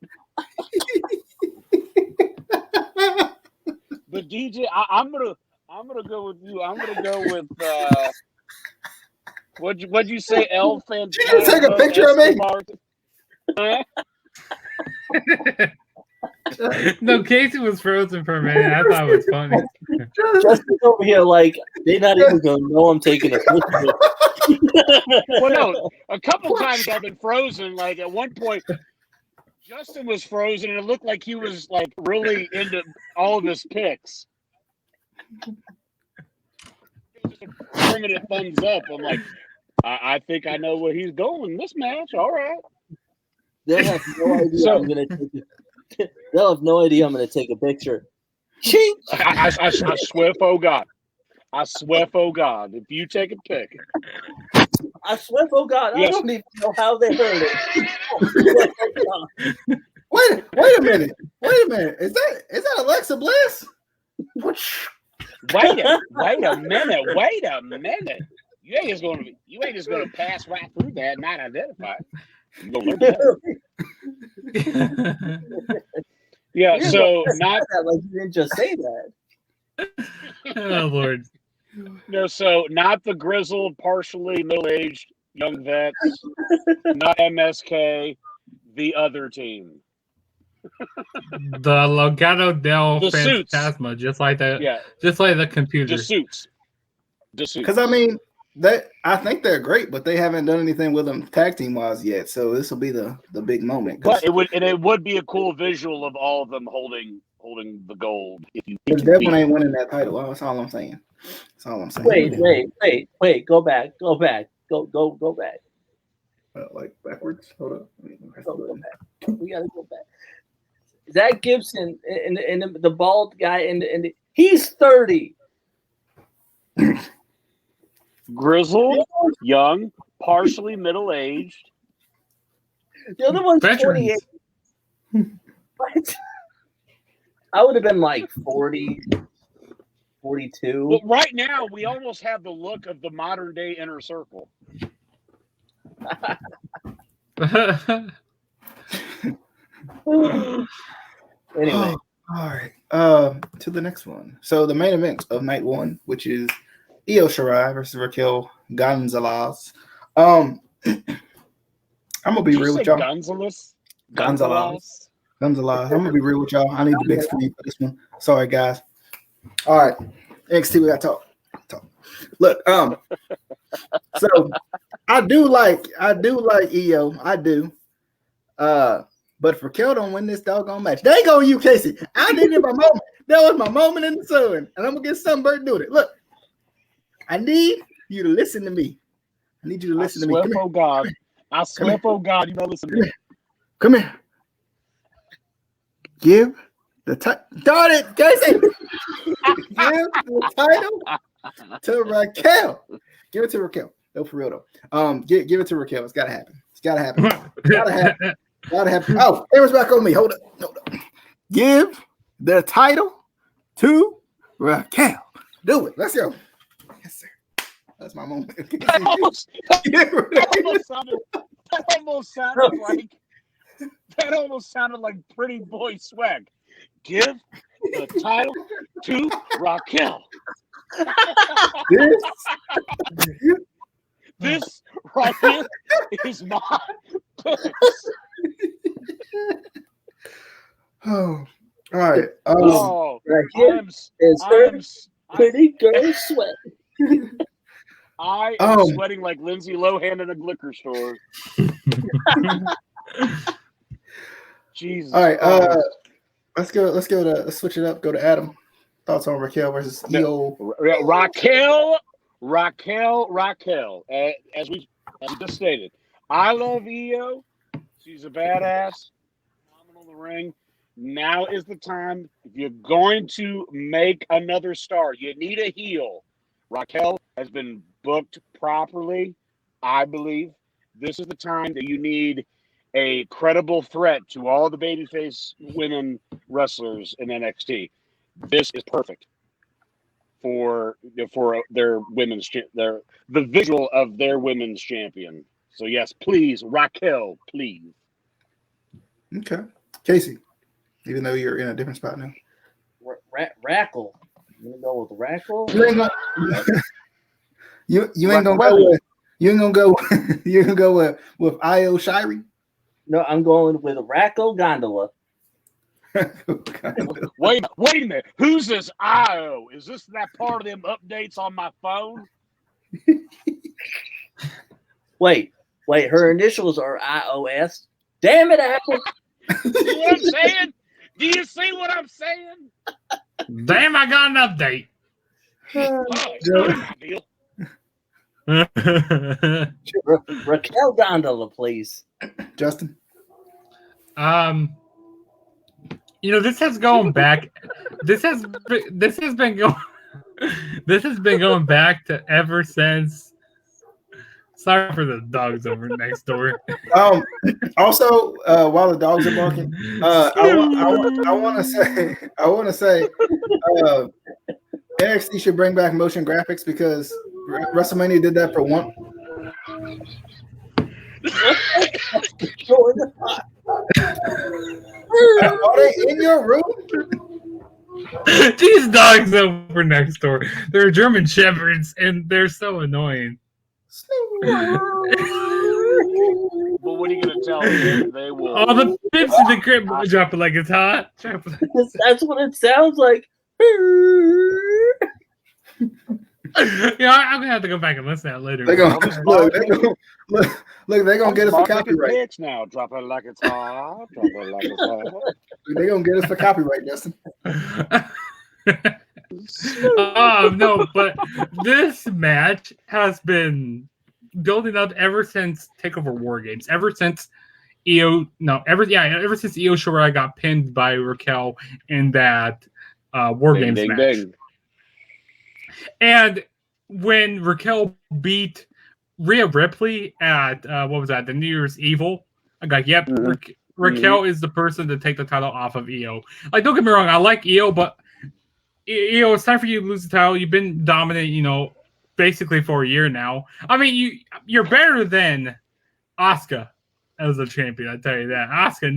S3: But DJ, I'm gonna go with you. I'm gonna go with what'd you say, El Fantasma?
S2: You didn't take a picture of me.
S4: No, Casey was frozen for a minute. I thought it was funny.
S1: Justin's over here like they're not even gonna know I'm taking a picture.
S3: Well, no, a couple times I've been frozen. Like at one point, Justin was frozen, and it looked like he was like really into all of his picks. Just a permanent thumbs up. I'm like, I think I know where he's going this match. All right.
S1: They'll have no idea I'm gonna take it. They'll have no idea I'm gonna take a picture. Chink!
S3: I swear for God. I swear for God, if you take a pic.
S1: I swear for God,
S3: Yes.
S1: I don't even know how they heard it.
S2: Wait a minute. Is that Alexa Bliss?
S3: Wait a minute. You ain't just gonna pass right through that and not identify it. You gonna learn that. Yeah,
S1: You
S3: so
S1: just
S3: not
S1: said that like you didn't just say that.
S4: Oh Lord.
S3: no, so not the grizzled, partially middle-aged young vets, not MSK, the other team.
S4: The Legado del
S3: The suits.
S4: Fantasma, just like the computer.
S3: The suits.
S2: Because I mean, I think they're great, but they haven't done anything with them tag team wise yet. So this will be the big moment.
S3: But it would be a cool visual of all of them holding the gold. If you
S2: Devin ain't winning that title. That's all I'm saying.
S1: Wait. Go back. Go back.
S2: Like backwards. Hold up.
S1: Go back. We gotta go back. Zach Gibson and the bald guy and he's 30.
S3: Grizzled, young, partially middle-aged.
S1: The other one's
S4: Veterans.
S1: 28. What? I would have been like 40, 42.
S3: Well, right now, we almost have the look of the modern-day Inner Circle.
S1: Anyway.
S2: All right. To the next one. So the main event of night one, which is Io Shirai versus Raquel Gonzalez. I'm gonna be real with y'all.
S3: Gonzalez.
S2: I'm gonna be real with y'all. I need the big screen for this one. Sorry, guys. All right, NXT, we got to talk. Look, so I do like Io. I do. But if Raquel don't win this doggone match, they go you, Casey. I needed my moment. That was my moment in the sun, and I'm gonna get Sunbird doing it. Look, I need you to listen to me. I need you to listen to me.
S3: I swear for God, you don't listen to me.
S2: Come here. Give the title. Darn it, Casey. Give the title to Raquel. Give it to Raquel. No, for real though. Give it to Raquel. It's gotta happen. Gotta happen. Oh, Aaron's back on me. Hold up. Give the title to Raquel. Do it. Let's go. Yes, sir. That's my moment.
S3: That almost sounded like Pretty Boy Swag. Give the title to Raquel. This right here is my picks.
S2: Oh, all right.
S1: Raquel is her pretty girl sweat.
S3: I am sweating like Lindsay Lohan in a liquor store. Jesus.
S2: All right. Let's switch it up. Go to Adam. Thoughts on Raquel versus Io?
S3: Raquel. As we just stated, I love Io. She's a badass. Phenomenal in the ring. Now is the time. If you're going to make another star, you need a heel. Raquel has been booked properly, I believe. This is the time that you need a credible threat to all the babyface women wrestlers in NXT. This is perfect for their women's the visual of their women's champion. So yes, please, Raquel, please.
S2: Okay, Casey. Even though you're in a different spot now.
S1: Rackle. You gonna go with Rackle?
S2: You ain't gonna go with you're gonna go with Io Shirai?
S1: No, I'm going with Rackle Gondola.
S3: Wait a minute. Who's this IO? Is this that part of them updates on my phone?
S1: Wait. Her initials are iOS. Damn it, Apple.
S3: See what I'm saying? Do you see what I'm saying?
S4: Damn, I got an update.
S3: Oh, it's not a big deal.
S1: Raquel Gondola, please.
S2: Justin.
S4: This has gone back. This has been going back to ever since. Sorry for the dogs over next door.
S2: Also, while the dogs are barking, I want to say, NXT should bring back motion graphics because WrestleMania did that for one. Are they in your room?
S4: These dogs over next door. They're German Shepherds, and they're so annoying.
S3: Well, what are you going to tell them? They will.
S4: All the pips in the crib drop it like it's hot.
S1: That's what it sounds like.
S4: I'm gonna have to go back and listen to that later.
S2: They're gonna get us for copyright.
S3: Pitch now. Drop it like it's hot. Drop it like it's hot.
S2: They're gonna get us for copyright, Justin.
S4: No, but this match has been building up ever since Takeover War Games. Ever since Io Shirai got pinned by Raquel in that War Games match. Ding. And when Raquel beat Rhea Ripley at the New Year's Evil, I'm like, yep, Raquel is the person to take the title off of Io. Like, don't get me wrong, I like Io, but Io, it's time for you to lose the title. You've been dominant, basically for a year now. I mean, you're better than Asuka as a champion. I tell you that. Asuka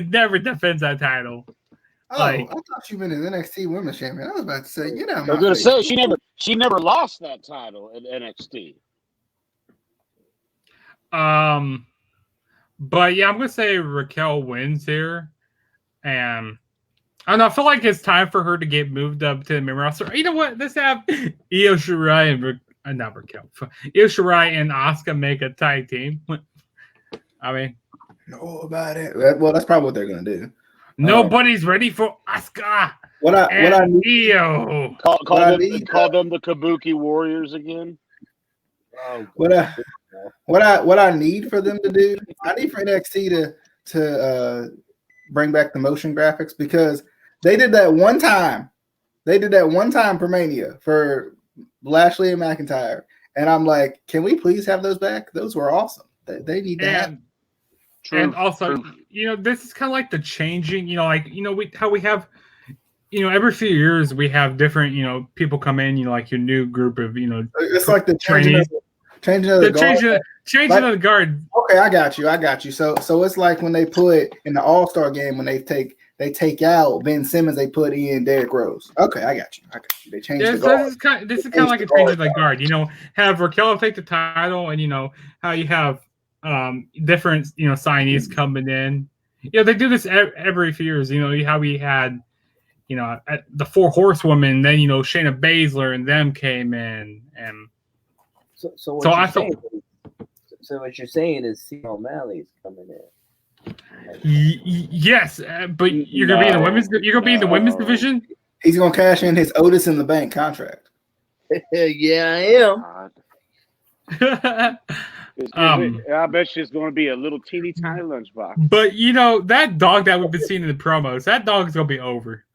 S4: never defends that title.
S2: Oh, I thought you meant an NXT Women's Champion. I was about to say,
S3: I was going to say she never lost that title at NXT.
S4: But yeah, I'm gonna say Raquel wins here, and I don't know. I feel like it's time for her to get moved up to the main roster. You know what? Let's have Io Shirai and Io Shirai and Asuka make a tag team. I mean,
S2: know about it. Well, that's probably what they're gonna do.
S4: Nobody's ready for Asuka.
S2: What I need,
S4: Io.
S3: Call them the Kabuki Warriors again.
S1: Oh,
S2: what I need for them to do, I need for NXT to bring back the motion graphics because they did that one time. They did that one time for Mania for Lashley and McIntyre, and I'm like, can we please have those back? Those were awesome. They need to have.
S4: And also, this is kind of like the changing, we have, every few years we have different, people come in, like your new group of,
S2: it's like the changing of the guard.
S4: Changing of the guard.
S2: Okay, I got you. So it's like when they put in the All-Star game when they take out Ben Simmons, they put in Derrick Rose. Okay, I got you. They changed the guard.
S4: This is kind of like a change of the guard. Have Raquel take the title, and how you have different signees coming in. They do this every few years. How we had the Four Horsewomen, then Shayna Baszler and them came in, and
S1: so what you're saying is Cena O'Malley's coming in.
S4: Yes, but you're gonna be in the women's. You're gonna be in the women's division.
S2: He's gonna cash in his Otis in the Bank contract.
S1: Yeah, I am.
S3: I bet you it's going to be a little teeny tiny lunchbox.
S4: But that dog that we've been seeing in the promos, that dog's gonna be over.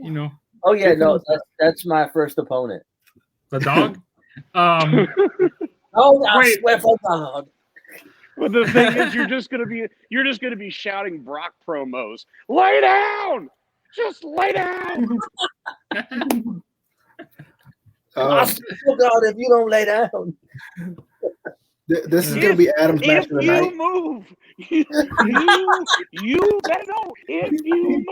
S1: Oh yeah, no, that's my first opponent.
S4: The dog.
S1: Wait, dog.
S3: But the thing is, you're just gonna be shouting Brock promos. Lay down, just lay down.
S1: I swear to God, if you don't lay down.
S2: This is going to be Adam's match of the night.
S3: You better know if you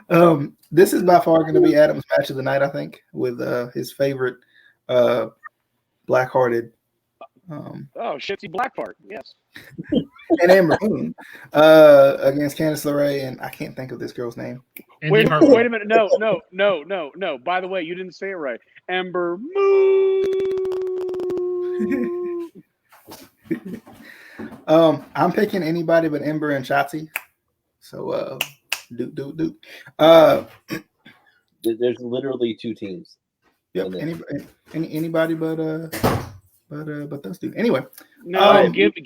S3: move.
S2: This is by far going to be Adam's match of the night, I think, with his favorite Blackhearted.
S3: Shitsy Blackheart, yes.
S2: and Amber Moon against Candice LeRae, and I can't think of this girl's name.
S3: Wait a minute. No. By the way, you didn't say it right. Ember Moon.
S2: I'm picking anybody but Ember and Shotzi. So, do.
S1: There's literally two teams.
S2: Yep. Anybody but those two. Anyway.
S3: No, give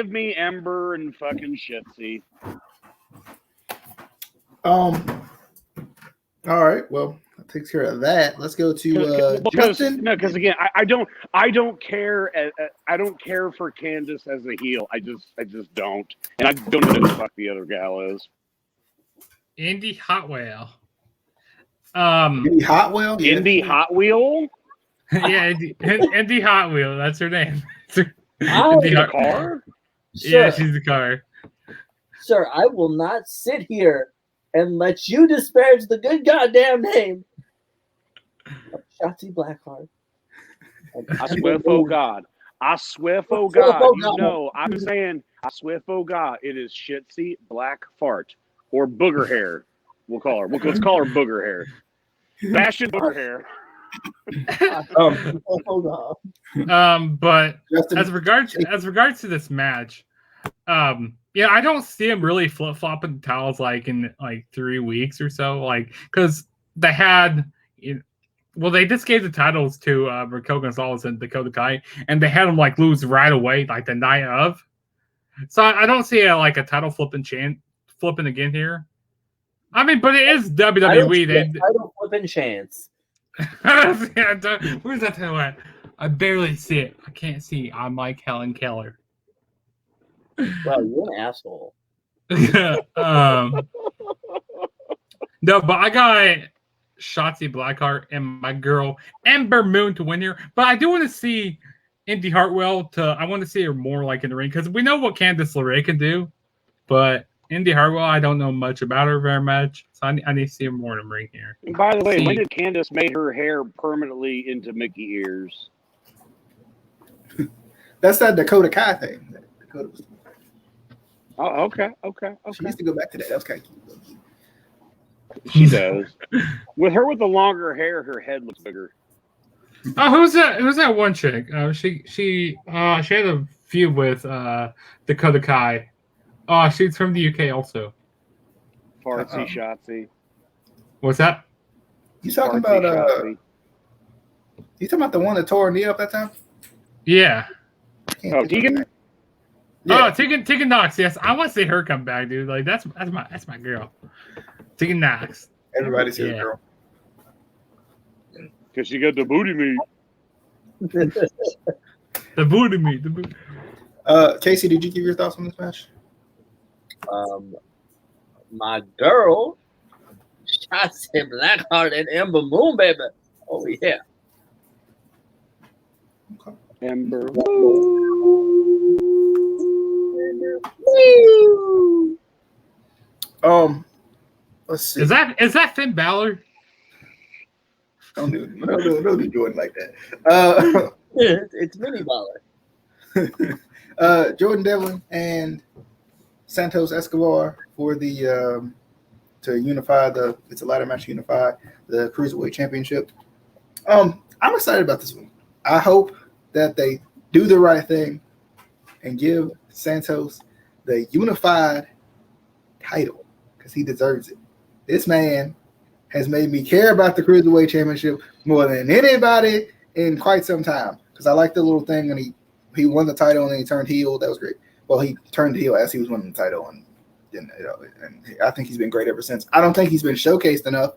S3: me Ember and fucking Shitzy.
S2: All right. Well, that takes care of that. Let's go to Justin.
S3: No, because again, I don't care. I don't care for Candice as a heel. I just don't, and I don't know who the fuck the other gal is.
S4: Indy Hotwell.
S2: Indy Hotwell. Yeah.
S3: Indy Hot Wheel.
S4: Yeah, Indy Hot Wheel. That's her name.
S3: Indy Hot Car.
S4: Yeah, she's the car.
S1: Sir, I will not sit here and let you disparage the good goddamn name of Shotzi Blackheart.
S3: I swear for God. I swear for God. You know, I'm saying, I swear for God, it is Shitzy Black Fart or Booger Hair. We'll call her. Let's call her Booger Hair. Bastion Booger Hair.
S4: But as regards to this match, yeah, I don't see him really flip flopping the towels like in like 3 weeks or so, like because they had, well, they just gave the titles to Raquel Gonzalez and Dakota Kai, and they had them like lose right away, like the night of. So I don't see a title flipping again here. I mean, but it is WWE.
S1: Title flipping chance.
S4: Where's that title at? I barely see it. I can't see. I'm like Helen Keller.
S1: Well, you're an asshole.
S4: No, but I got Shotzi Blackheart and my girl Ember Moon to win here. But I do want to see Indy Hartwell I want to see her more like in the ring because we know what Candice LeRae can do, but Indy Hartwell, I don't know much about her very much, so I need to see her more in the ring here.
S3: And by the way, when did Candice make her hair permanently into Mickey ears?
S2: That's that Dakota Kai thing.
S3: Oh, okay.
S2: She used to go back to that. That was kind of cute.
S3: She does. With her with the longer hair, her head looks bigger.
S4: Oh, who's that one chick? She had a feud with Dakota Kai. Oh, she's from the UK also.
S3: Fartsy Shotzi.
S4: What's that?
S2: You talking about you talking about the one that tore her knee up that time?
S4: Yeah.
S3: Oh, Tegan?
S4: Yeah. Oh, Tegan Knox. Yes, I want to see her come back, dude. Like that's my girl. Tegan Knox.
S2: Everybody's his girl.
S3: Because she got the booty meat.
S4: The booty meat.
S2: Casey, did you give your thoughts on this match?
S1: My girl, Shotzi Blackheart and Ember Moon, baby. Oh yeah.
S3: Okay. Ember.
S2: Let's see.
S4: Is that Finn Balor?
S2: Don't do Jordan like that.
S1: It's Mini Balor.
S2: Jordan Devlin and Santos Escobar for the to unify it's a ladder match to unify the Cruiserweight Championship. I'm excited about this one. I hope that they do the right thing and give Santos the unified title because he deserves it. This man has made me care about the Cruiserweight Championship more than anybody in quite some time because I like the little thing when he won the title and then he turned heel. That was great. Well, he turned heel as he was winning the title, and I think he's been great ever since. I don't think he's been showcased enough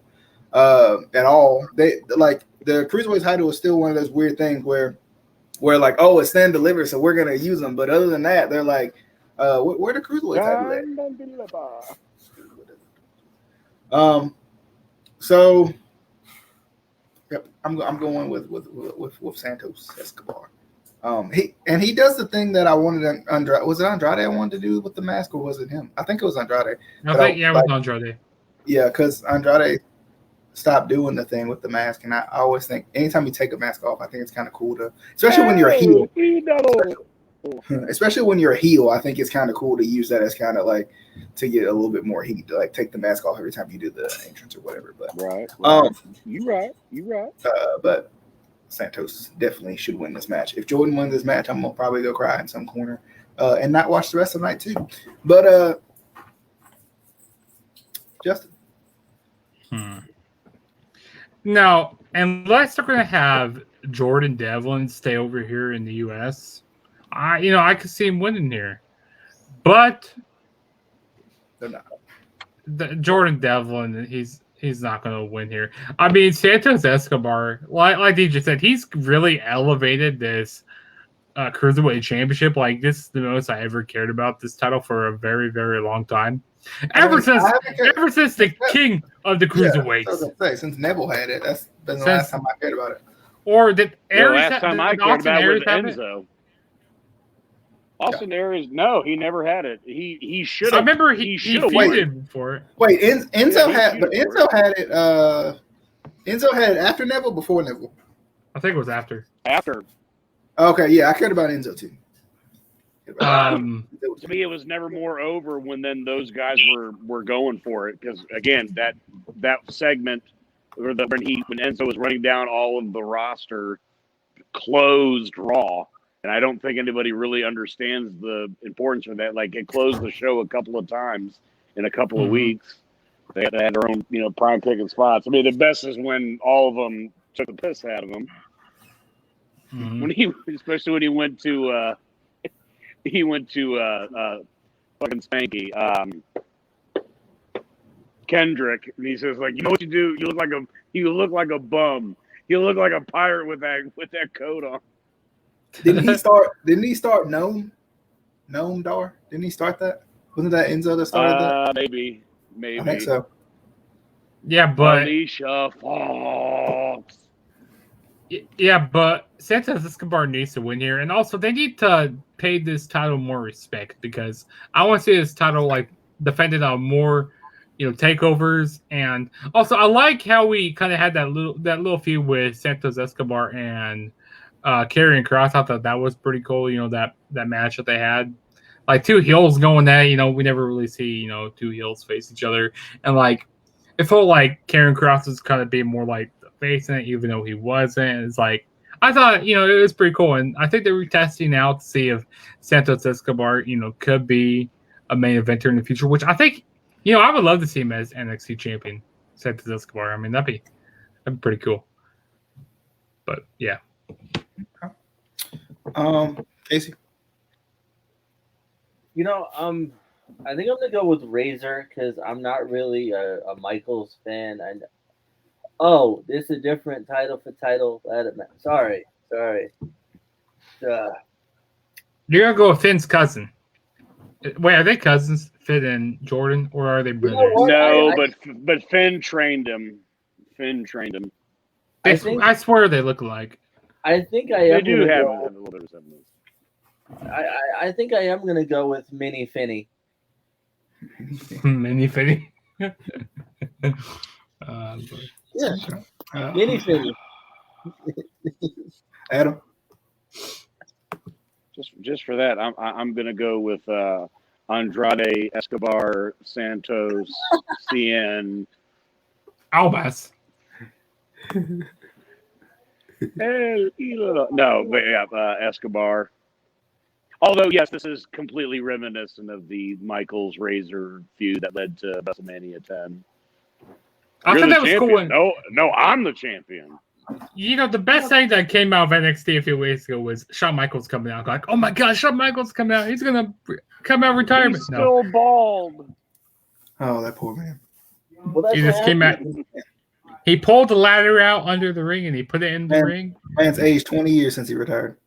S2: at all. They like the Cruiserweight title is still one of those weird things where like, oh, it's stand delivered, so we're gonna use them. But other than that, they're like, where the Cruiserweight title at? So, yep, I'm going with Santos Escobar. He does the thing that I wanted Andrade. Was it Andrade I wanted to do with the mask, or was it him? I think it was Andrade.
S4: It was Andrade.
S2: Yeah, because Andrade stopped doing the thing with the mask, and I always think anytime you take a mask off, I think it's kind of cool to, especially when you're a heel. Especially when you're a heel, I think it's kind of cool to use that as kind of like to get a little bit more heat, to like take the mask off every time you do the entrance or whatever. But
S3: Right. You right.
S2: but Santos definitely should win this match. If Jordan wins this match, I'm gonna probably go cry in some corner and not watch the rest of the night too. But Justin.
S4: No, unless they're gonna have Jordan Devlin stay over here in the U.S., I could see him winning here, but
S2: They're not.
S4: Jordan Devlin, he's not gonna win here. I mean, Santos Escobar, like DJ said, he's really elevated this cruiserweight championship. Like, this is the most I ever cared about this title for a very, very long time. Ever since the king of the cruiserweights.
S2: I was gonna say, since Neville had it, that's been the last time I cared about it.
S4: Or did Aries?
S3: Last time I cared about it was Enzo. Austin Aries, no, he never had it. He should have.
S4: I remember he feuded for it.
S2: Wait, Enzo had it. Enzo had it after Neville, before Neville.
S4: I think it was after.
S3: After.
S2: Okay, yeah, I cared about Enzo too.
S3: To me, it was never more over when then those guys were going for it, because again, that segment when Enzo was running down all of the roster closed Raw, and I don't think anybody really understands the importance of that. Like, it closed the show a couple of times in a couple of weeks. They had their own prime ticket spots. I mean, the best is when all of them took the piss out of him. Especially when he went to. He went to fucking Spanky, Kendrick, and he says, like, you know what you do? You look like a bum. You look like a pirate with that coat on.
S2: Didn't he start Gnome Dar? Didn't he start that? Wasn't that Enzo that started that?
S3: Maybe.
S2: I think so.
S4: Yeah, but
S3: Alicia Fox.
S4: Yeah, but Santos Escobar needs to win here, and also they need to pay this title more respect, because I want to see this title like defended on more, takeovers. And also, I like how we kind of had that little feud with Santos Escobar and Karrion Kross. I thought that was pretty cool. That match that they had, like two heels going at. We never really see two heels face each other, and like it felt like Karrion Kross was kind of being more like facing it, even though he wasn't. It's like, I thought, it was pretty cool. And I think they're retesting out to see if Santos Escobar, could be a main eventer in the future, which I think, I would love to see him as NXT champion, Santos Escobar. I mean, that'd be pretty cool. But yeah.
S2: Casey.
S1: I think I'm gonna go with Razor, because I'm not really a Michaels fan. Oh, this is a different title for title. Sorry.
S4: You're gonna go with Finn's cousin. Wait, are they cousins, Finn and Jordan, or are they brothers?
S3: No, but Finn trained him.
S4: I swear they look alike.
S1: I think
S3: they do have a little bit of resemblance.
S1: I think I am gonna go with Mini Finney.
S4: Mini Finney.
S2: Yeah.
S1: Mini Finney.
S2: Adam.
S3: Just for that, I'm gonna go with Andrade Escobar Santos CN
S4: Albas.
S3: No, but yeah, Escobar. Although, yes, this is completely reminiscent of the Michaels Razor feud that led to WrestleMania 10.
S4: I thought that was cool.
S3: No, I'm the champion.
S4: The best thing that came out of NXT a few weeks ago was Shawn Michaels coming out. Like, oh my God, Shawn Michaels coming out. He's gonna come out of retirement.
S3: He's still bald.
S2: Oh, that poor man.
S1: Well,
S4: he just came out. He pulled the ladder out under the ring and he put it in the ring.
S2: Man's aged 20 years since he retired.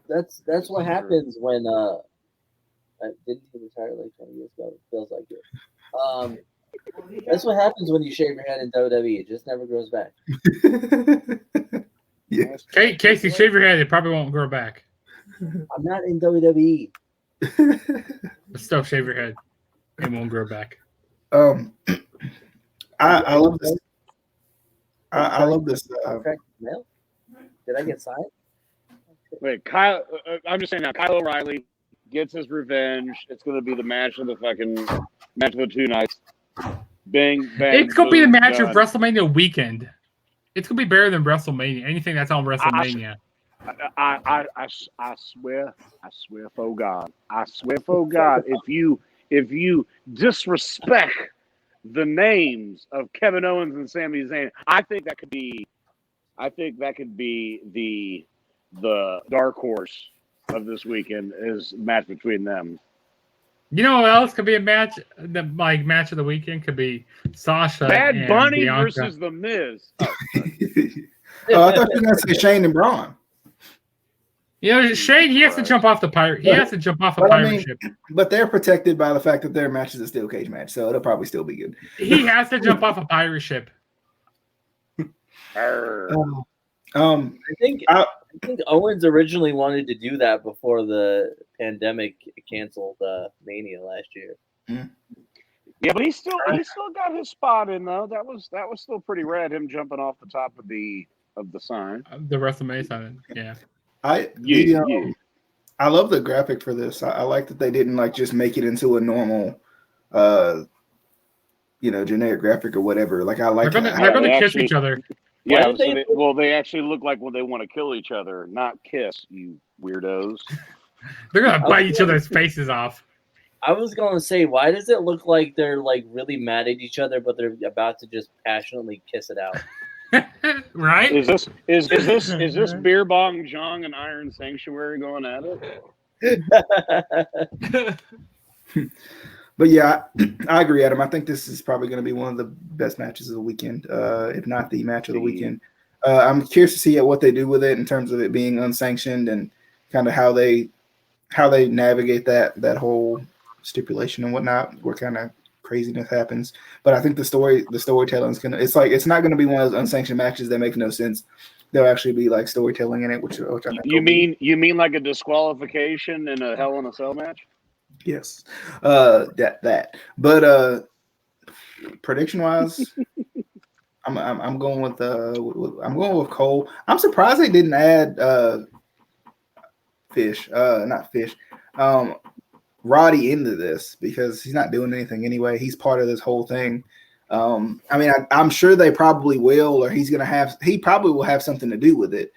S1: That's what happens when didn't he retire like 20 years ago? It feels like it. That's what happens when you shave your head in WWE. It just never grows back.
S2: Yeah.
S4: Casey, shave your head. It probably won't grow back.
S1: I'm not in WWE.
S4: But still, shave your head. It won't grow back.
S2: I love this. I love this.
S1: Did I get signed?
S3: Wait, Kyle. I'm just saying now. Kyle O'Reilly gets his revenge. It's going to be the match of the match of the 2 nights. Bang bang.
S4: It's gonna be the match
S3: done.
S4: of WrestleMania weekend. It's gonna be better than WrestleMania. Anything that's on WrestleMania.
S3: I swear for God. I swear for God. If you disrespect the names of Kevin Owens and Sami Zayn, I think that could be the dark horse of this weekend is a match between them.
S4: You know what else could be a match? The match of the weekend could be Sasha
S3: Bad
S4: and
S3: Bunny
S4: Bianca.
S3: versus The Miz.
S2: I thought you were going to say Shane and Braun.
S4: You know, Shane, he has to jump off the pirate. He has to jump off a pirate ship.
S2: But they're protected by the fact that their match is a steel cage match, so it'll probably still be good.
S4: He has to jump off a pirate ship.
S1: I think Owens originally wanted to do that before the pandemic canceled Mania last year.
S3: Yeah, but he still got his spot in though. That was still pretty rad. Him jumping off the top of the sign.
S4: The WrestleMania sign. Yeah.
S2: I love the graphic for this. I like that they didn't just make it into a normal, generic graphic or whatever. I like.
S4: They're gonna kiss each other.
S3: Yeah, they actually look like when they want to kill each other, not kiss. You weirdos.
S4: They're gonna bite each other's faces off.
S1: I was gonna say, why does it look like they're really mad at each other, but they're about to just passionately kiss it out?
S4: Right?
S3: Is this Beer Bong Jong and Iron Sanctuary going at it?
S2: But yeah, I agree, Adam. I think this is probably going to be one of the best matches of the weekend, if not the match of the weekend. I'm curious to see what they do with it in terms of it being unsanctioned and kind of how they navigate that whole stipulation and whatnot, where kind of craziness happens. But I think the storytelling is gonna. It's not going to be one of those unsanctioned matches that make no sense. There'll actually be storytelling in it, which I think
S3: you mean like a disqualification in a Hell in a Cell match?
S2: Yes, that. But prediction wise, I'm going with Cole. I'm surprised they didn't add Roddy into this because he's not doing anything anyway. He's part of this whole thing. I'm sure they probably will, or he probably will have something to do with it.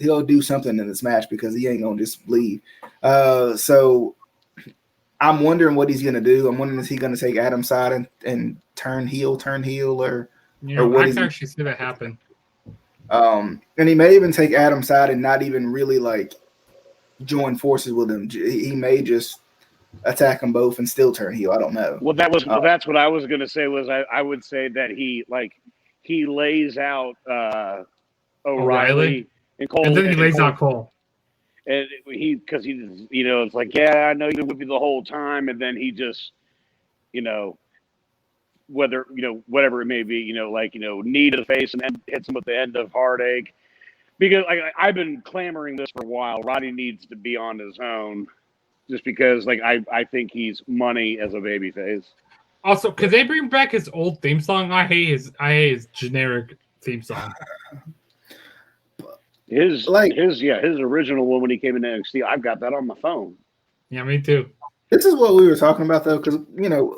S2: He'll do something in this match because he ain't gonna just leave. So I'm wondering what he's gonna do. I'm wondering, is he gonna take Adam's side and turn heel, or what?
S4: I can actually see that happen.
S2: And he may even take Adam's side and not even really join forces with him. He may just attack them both and still turn heel. I don't know.
S3: Well, that's what I was gonna say. I would say that he lays out O'Reilly and Cole,
S4: and then he lays out Cole.
S3: And because he's it's I know you've been with me the whole time, and then he just, whether whatever it may be, knee to the face and then hits him with the end of Heartache. Because I've been clamoring this for a while. Roddy needs to be on his own, just because I think he's money as a babyface.
S4: Also, could they bring back his old theme song? I hate his generic theme song.
S3: His original one when he came into NXT, I've got that on my phone.
S4: Yeah, me too.
S2: This is what we were talking about though, because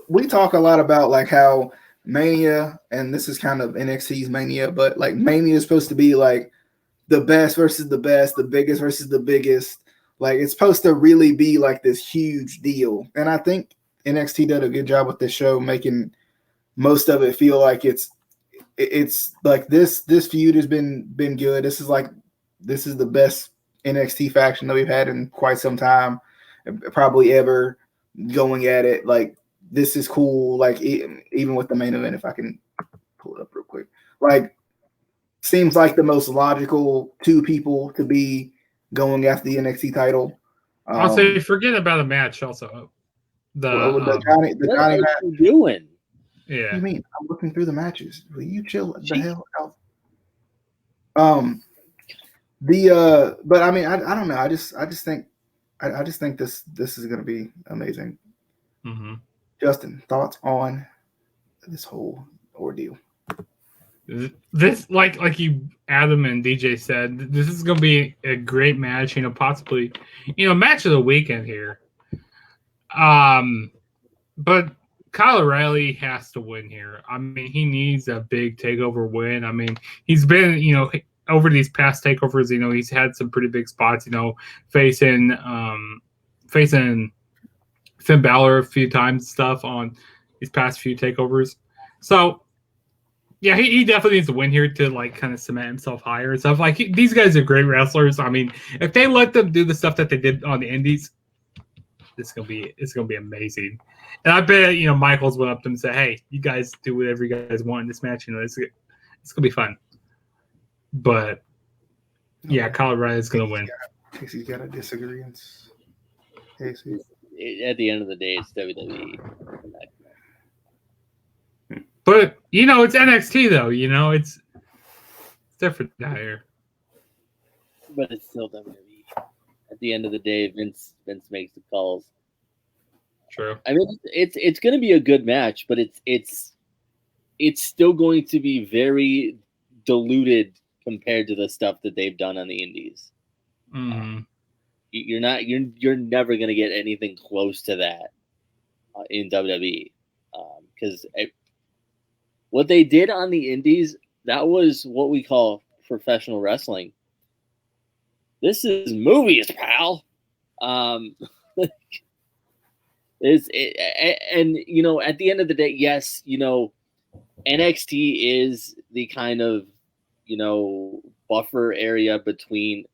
S2: we talk a lot about how Mania, and this is kind of NXT's Mania, but Mania is supposed to be the best versus the best, the biggest versus the biggest. It's supposed to really be this huge deal, and I think NXT did a good job with this show, making most of it feel like it's this feud has been good. This is the best NXT faction that we've had in quite some time, probably ever, going at it. This is cool. Even with the main event, if I can pull it up real quick, seems like the most logical two people to be going after the NXT title.
S4: Also, forget about a match. Also,
S2: the Johnny match.
S1: What are you doing?
S4: Yeah.
S2: What do you mean? I'm looking through the matches. Will you chill the hell out? But I don't know. I just think this is gonna be amazing.
S4: Mm-hmm.
S2: Justin, thoughts on this whole ordeal?
S4: This, like you, Adam and DJ said, this is going to be a great match. Possibly, match of the weekend here. But Kyle O'Reilly has to win here. I mean, he needs a big takeover win. I mean, he's been, over these past takeovers, he's had some pretty big spots. Facing Finn Balor a few times and stuff on these past few takeovers. So. Yeah, he definitely needs to win here to kind of cement himself higher and stuff. These guys are great wrestlers. I mean, if they let them do the stuff that they did on the Indies, it's gonna be amazing. And I bet Michaels went up to him and said, "Hey, you guys do whatever you guys want in this match. It's gonna be fun." But yeah, Kyle O'Reilly's gonna win.
S2: Casey's got a disagreement. Casey.
S1: At the end of the day, it's WWE.
S4: But it's NXT though. It's different here.
S1: But it's still WWE. At the end of the day, Vince makes the calls.
S4: True.
S1: I mean, it's going to be a good match, but it's still going to be very diluted compared to the stuff that they've done on the Indies.
S4: Mm-hmm.
S1: You're never going to get anything close to that in WWE because. What they did on the Indies, that was what we call professional wrestling. This is movies, pal. And at the end of the day, yes, NXT is the kind of, buffer area between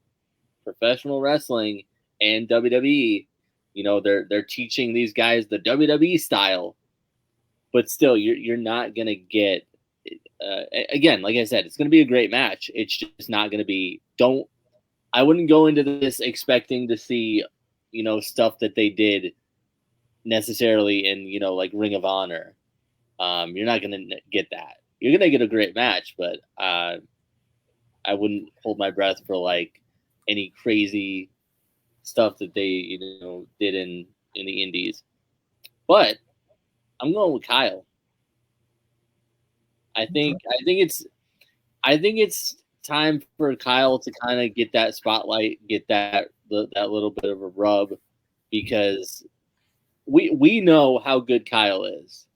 S1: professional wrestling and WWE. They're teaching these guys the WWE style. But still, you're not going to get, again, like I said, it's going to be a great match. It's just not going to be, I wouldn't go into this expecting to see, stuff that they did necessarily in, like Ring of Honor. You're not going to get that. You're going to get a great match, but I wouldn't hold my breath for any crazy stuff that they, did in the Indies. But I'm going with Kyle. I think it's time for Kyle to kind of get that spotlight, get that little bit of a rub, because we know how good Kyle is.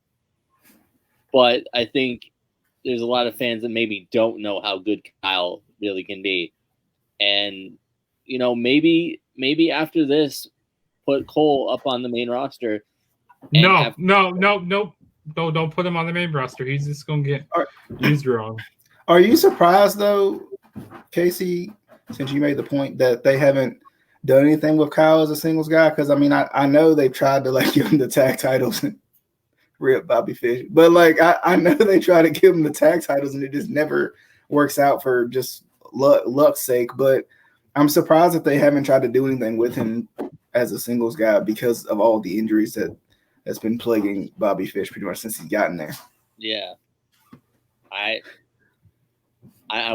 S1: But I think there's a lot of fans that maybe don't know how good Kyle really can be. And maybe after this, put Cole up on the main roster.
S4: No. Don't put him on the main roster. He's just gonna get used wrong.
S2: Are you surprised though, Casey, since you made the point that they haven't done anything with Kyle as a singles guy? Because I know they've tried to give him the tag titles and rip Bobby Fish, but I know they try to give him the tag titles and it just never works out for just luck's sake. But I'm surprised that they haven't tried to do anything with him as a singles guy because of all the injuries that's been plaguing Bobby Fish pretty much since he's gotten there.
S1: Yeah. I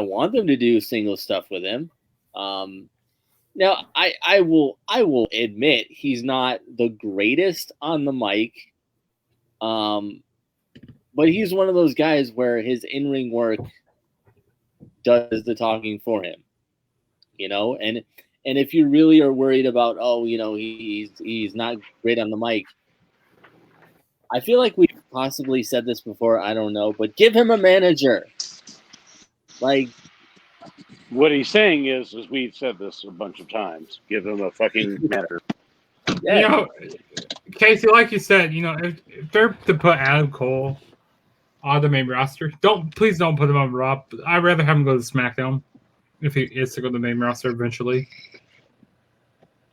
S1: want them to do single stuff with him. Now I will admit he's not the greatest on the mic. But he's one of those guys where his in-ring work does the talking for him. And if you really are worried about, he's not great on the mic, I feel like we've possibly said this before. I don't know, but give him a manager.
S3: What he's saying is we've said this a bunch of times. Give him a fucking manager.
S1: Yeah.
S4: Casey, like you said, if they're to put Adam Cole on the main roster, please don't put him on Raw. I'd rather have him go to SmackDown if he is to go to the main roster eventually.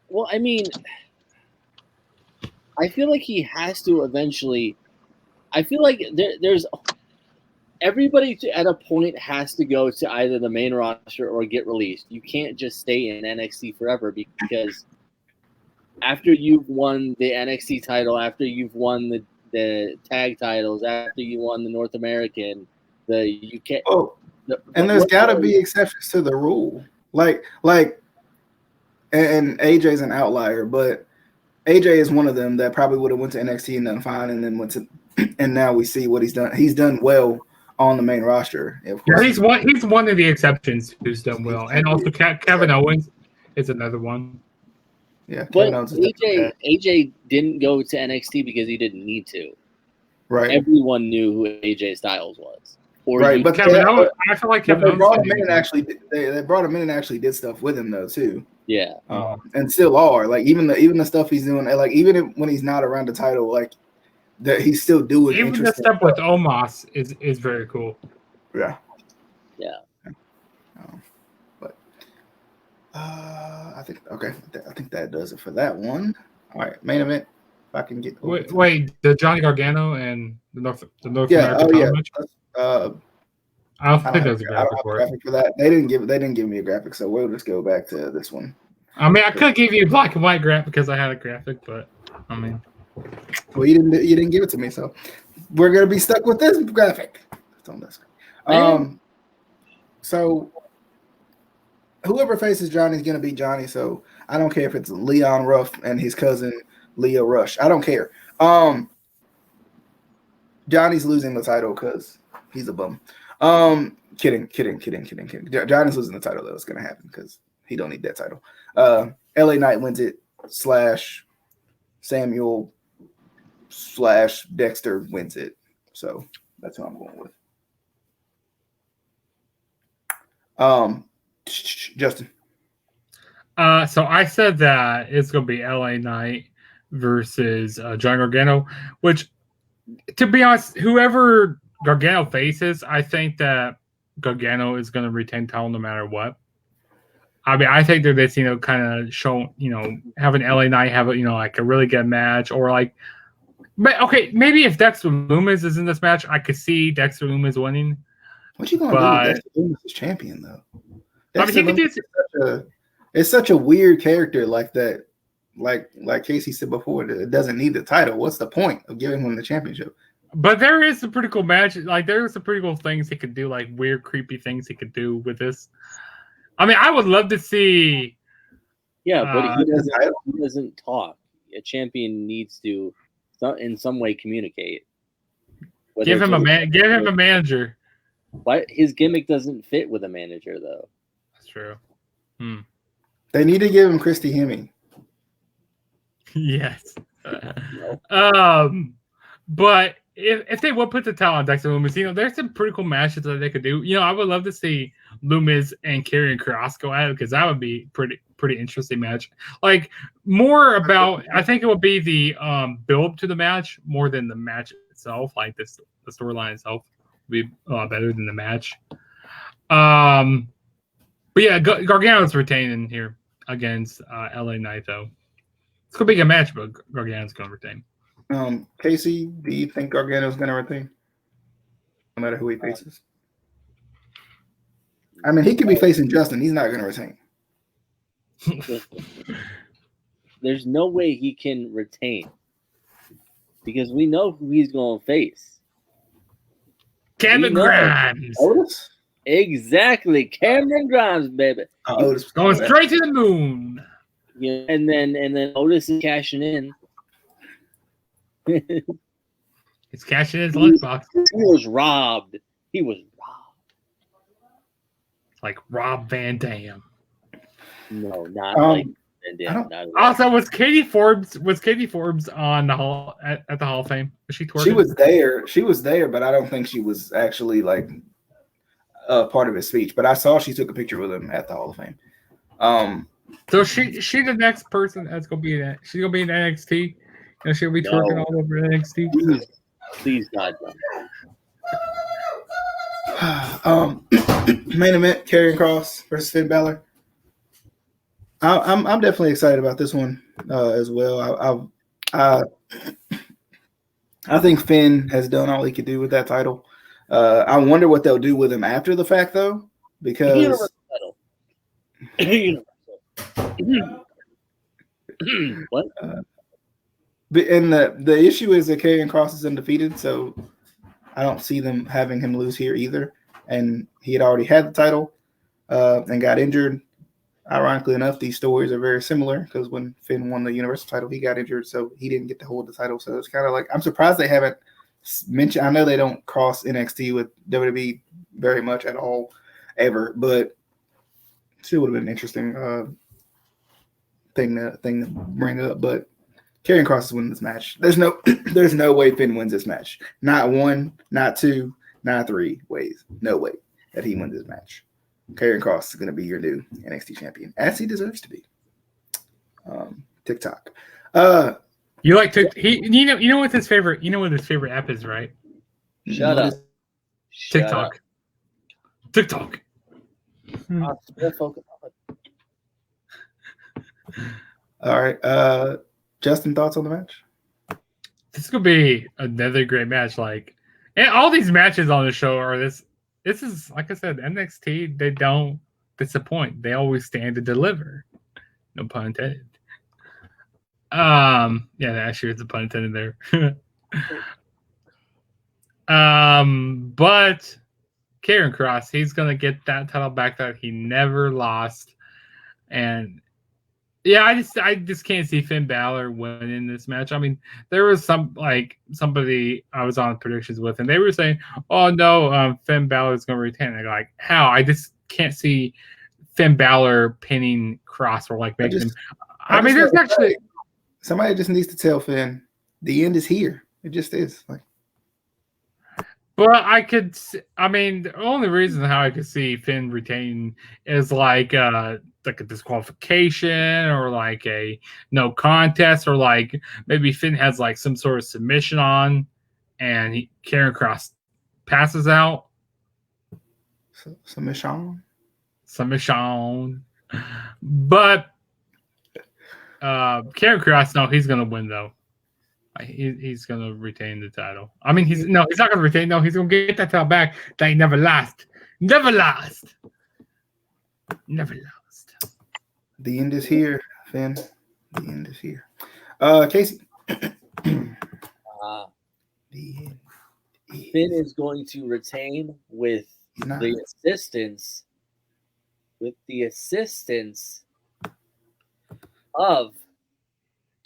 S1: Well, I mean, I feel like he has to eventually. I feel like there's everybody at a point has to go to either the main roster or get released. You can't just stay in NXT forever because after you've won the NXT title, after you've won the tag titles, after you won the North American, the UK.
S2: Oh, and there's got to be exceptions to the rule. And AJ's an outlier, but AJ is one of them that probably would have went to NXT and done fine, and then went to, and now we see what he's done. He's done well on the main roster. Of
S4: Yeah,
S2: course,
S4: he's one of the exceptions who's done well, and also Kevin Owens is another one.
S2: Yeah,
S1: But
S2: Kevin Owens is definitely
S1: AJ didn't go to NXT because he didn't need to.
S2: right.
S1: Everyone knew who AJ Styles was.
S2: Right, but
S4: Kevin Owens, I feel like Kevin
S2: they
S4: Owens
S2: brought him in and actually they brought him in and actually did stuff with him though too.
S1: Yeah,
S2: and still are like even the stuff he's doing, like even when he's not around the title, like that he's still doing.
S4: Even the stuff with Omos is very cool.
S2: Yeah. But I think that does it for that one. All right, main event. If I can get
S4: wait, the Johnny Gargano and the North
S2: yeah,
S4: American title match.
S2: I don't think there's a graphic for that. They didn't give me a graphic, so we'll just go back to this one.
S4: I mean, I could give you a black and white graphic because I had a graphic, but I mean,
S2: well, you didn't give it to me, so we're gonna be stuck with this graphic. So whoever faces Johnny is gonna be Johnny. So I don't care if it's Leon Ruff and his cousin Leo Rush. I don't care. Johnny's losing the title because he's a bum. Kidding. Johnny's losing the title though. It's gonna happen because he don't need that title. LA Knight wins it / Samuel / Dexter wins it. So that's who I'm going with. Justin.
S4: So I said that it's gonna be LA Knight versus John Gargano, which, to be honest, whoever Gargano faces, I think that Gargano is going to retain title no matter what. I mean, I think they're this, kind of show, having LA Knight have a, like a really good match, or like, but okay, maybe if Dexter Lumis is in this match, I could see Dexter Lumis winning.
S2: What you going to do with Dexter Lumis as champion though?
S4: Dexter Lumis
S2: it's such a weird character like that. Like Casey said before, it doesn't need the title. What's the point of giving him the championship?
S4: But there is some pretty cool match. Like there are some pretty cool things he could do, like weird, creepy things he could do with this. I mean, I would love to see.
S1: Yeah, but he doesn't talk. A champion needs to, in some way, communicate.
S4: Give him a manager.
S1: Why his gimmick doesn't fit with a manager though?
S4: That's true.
S2: They need to give him Christy Hemme.
S4: Yes. But if they would put the title on Dexter Lumis, there's some pretty cool matches that they could do. I would love to see Lumis and Karrion Kross go at it because that would be pretty interesting match. Like more about, I think it would be the build to the match more than the match itself. Like the storyline itself would be better than the match. But yeah, Gargano's retaining here against LA Knight though. It's gonna be a good match, but Gargano's gonna retain.
S2: Casey, do you think Gargano's going to retain? No matter who he faces. I mean, he could be facing Justin. He's not going to retain.
S1: There's no way he can retain because we know who he's going to face.
S4: Cameron Grimes.
S2: Otis?
S1: Exactly. Cameron Grimes, baby.
S2: Otis.
S4: Going straight to the moon.
S1: Yeah, and then Otis is cashing in.
S4: He's cashing his lunchbox.
S1: He was robbed.
S4: Like Rob Van Dam.
S1: No, not like Van Dam.
S4: Also, was Katie Forbes on the hall at the Hall of Fame? Was she twerking?
S2: She was there, but I don't think she was actually like part of his speech. But I saw she took a picture with him at the Hall of Fame.
S4: So she the next person that's gonna be that. She's gonna be in NXT. And she'll be twerking all over NXT.
S1: Please God.
S2: Main event: Karrion Kross versus Finn Balor. I'm definitely excited about this one as well. I think Finn has done all he could do with that title. I wonder what they'll do with him after the fact, though, because
S1: what?
S2: And the issue is that Karrion Kross is undefeated, so I don't see them having him lose here either. And he had already had the title and got injured. Ironically enough, these stories are very similar because when Finn won the Universal title, he got injured, so he didn't get to hold the title. So it's kind of like I'm surprised they haven't mention. I know they don't cross NXT with WWE very much at all, ever, but still would have been an interesting thing to bring up. But Karrion Kross is winning this match. There's no way Finn wins this match. Not one, not two, not three ways. No way that he wins this match. Karrion Kross is going to be your new NXT champion, as he deserves to be. TikTok.
S4: You like to you know what his favorite app is, right?
S1: Shut up.
S4: TikTok. TikTok.
S2: All right. Justin, thoughts on the match?
S4: This could be another great match. Like, and all these matches on the show are this is, like I said, NXT, they don't disappoint. They always stand to deliver. No pun intended. Yeah, actually, it's a pun intended there. But Karrion Kross, he's gonna get that title back that he never lost, and yeah, I just can't see Finn Balor winning this match. I mean, there was somebody I was on predictions with, and they were saying, "Oh no, Finn Balor is gonna retain." And like, how? I just can't see Finn Balor pinning Kross or like making him. I mean, there's actually
S2: somebody just needs to tell Finn the end is here. It just is. Like,
S4: but I mean, the only reason how I could see Finn retain is like a disqualification or like a no contest, or like maybe Finn has like some sort of submission on and Karrion Kross passes out.
S2: Submission.
S4: But Karrion Kross, no, he's gonna win though. He's gonna retain the title. I mean, he's not gonna retain. No, he's gonna get that title back that he never lost. Never lost.
S2: The end is here, Finn. The end is here. Casey. The end.
S1: Finn is going to retain with the assistance of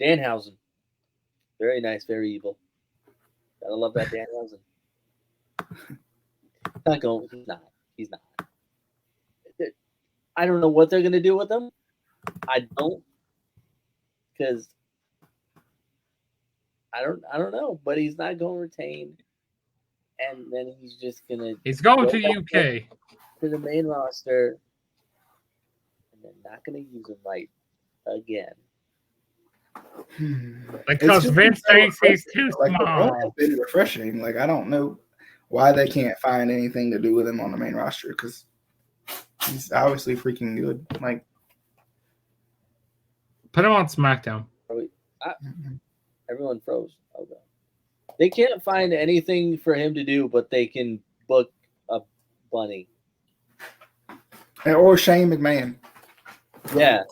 S1: Danhausen. Very nice, very evil. Gotta love that Danhausen. He's not. I don't know what they're gonna do with him. I don't, because I don't know. But he's not going to retain, and then he's just gonna.
S4: He's going to the UK,
S1: to the main roster, and they're not gonna use him right again.
S4: Because Vince thinks he's too small.
S2: It's been refreshing. Like, I don't know why they can't find anything to do with him on the main roster, because he's obviously freaking good. Like,
S4: put him on SmackDown.
S1: Everyone froze. Okay. They can't find anything for him to do, but they can book a bunny.
S2: Or Shane McMahon.
S1: Yeah,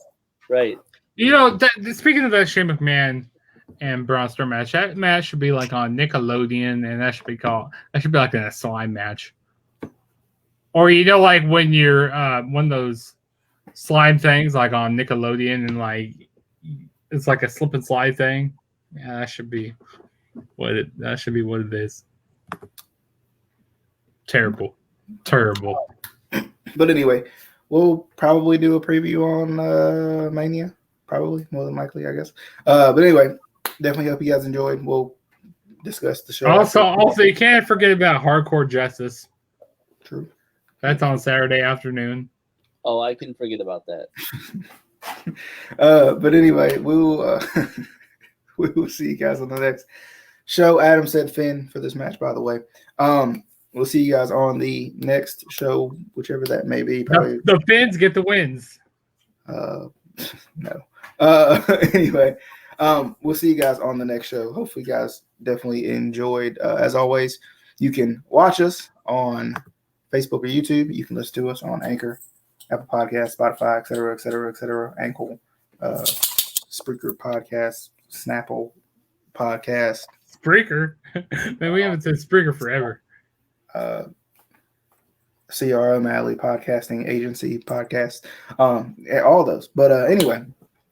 S1: right.
S4: You know, speaking of that Shane McMahon and Braun Strowman match, that match should be like on Nickelodeon, and that should be like a slime match. Or, you know, like when you're one of those slime things like on Nickelodeon, and like it's like a slip and slide thing. Yeah, that should be what it is. Terrible.
S2: But anyway, we'll probably do a preview on Mania. Probably, more than likely, I guess. But anyway, definitely hope you guys enjoyed. We'll discuss the show.
S4: Also, you can't forget about Hardcore Justice.
S2: True.
S4: That's on Saturday afternoon.
S1: Oh, I can forget about that.
S2: But anyway, we will see you guys on the next show. Adam said Finn for this match, by the way. We'll see you guys on the next show, whichever that may be. Probably
S4: the Finns get the wins.
S2: No. Anyway, we'll see you guys on the next show. Hopefully, you guys definitely enjoyed. As always, you can watch us on Facebook or YouTube. You can listen to us on Anchor, Apple Podcasts, Spotify, etc. Ankle, Spreaker Podcast, Snapple Podcast.
S4: Spreaker? Man, we haven't said Spreaker forever.
S2: CRM Alley Podcasting Agency Podcast. All those. But anyway,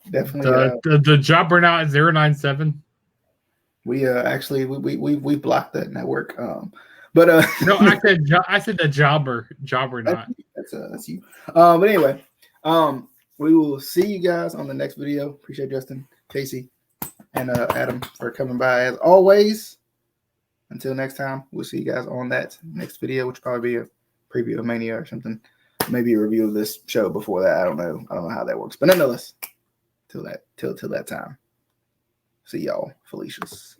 S2: definitely.
S4: The job burnout 097.
S2: We actually we blocked that network.
S4: No, I said the jobber not.
S2: That's you. But anyway, we will see you guys on the next video. Appreciate Justin, Casey, and Adam for coming by as always. Until next time, we'll see you guys on that next video, which will probably be a preview of Mania or something. Maybe a review of this show before that. I don't know how that works. But nonetheless, till that time. See y'all, Felicia's.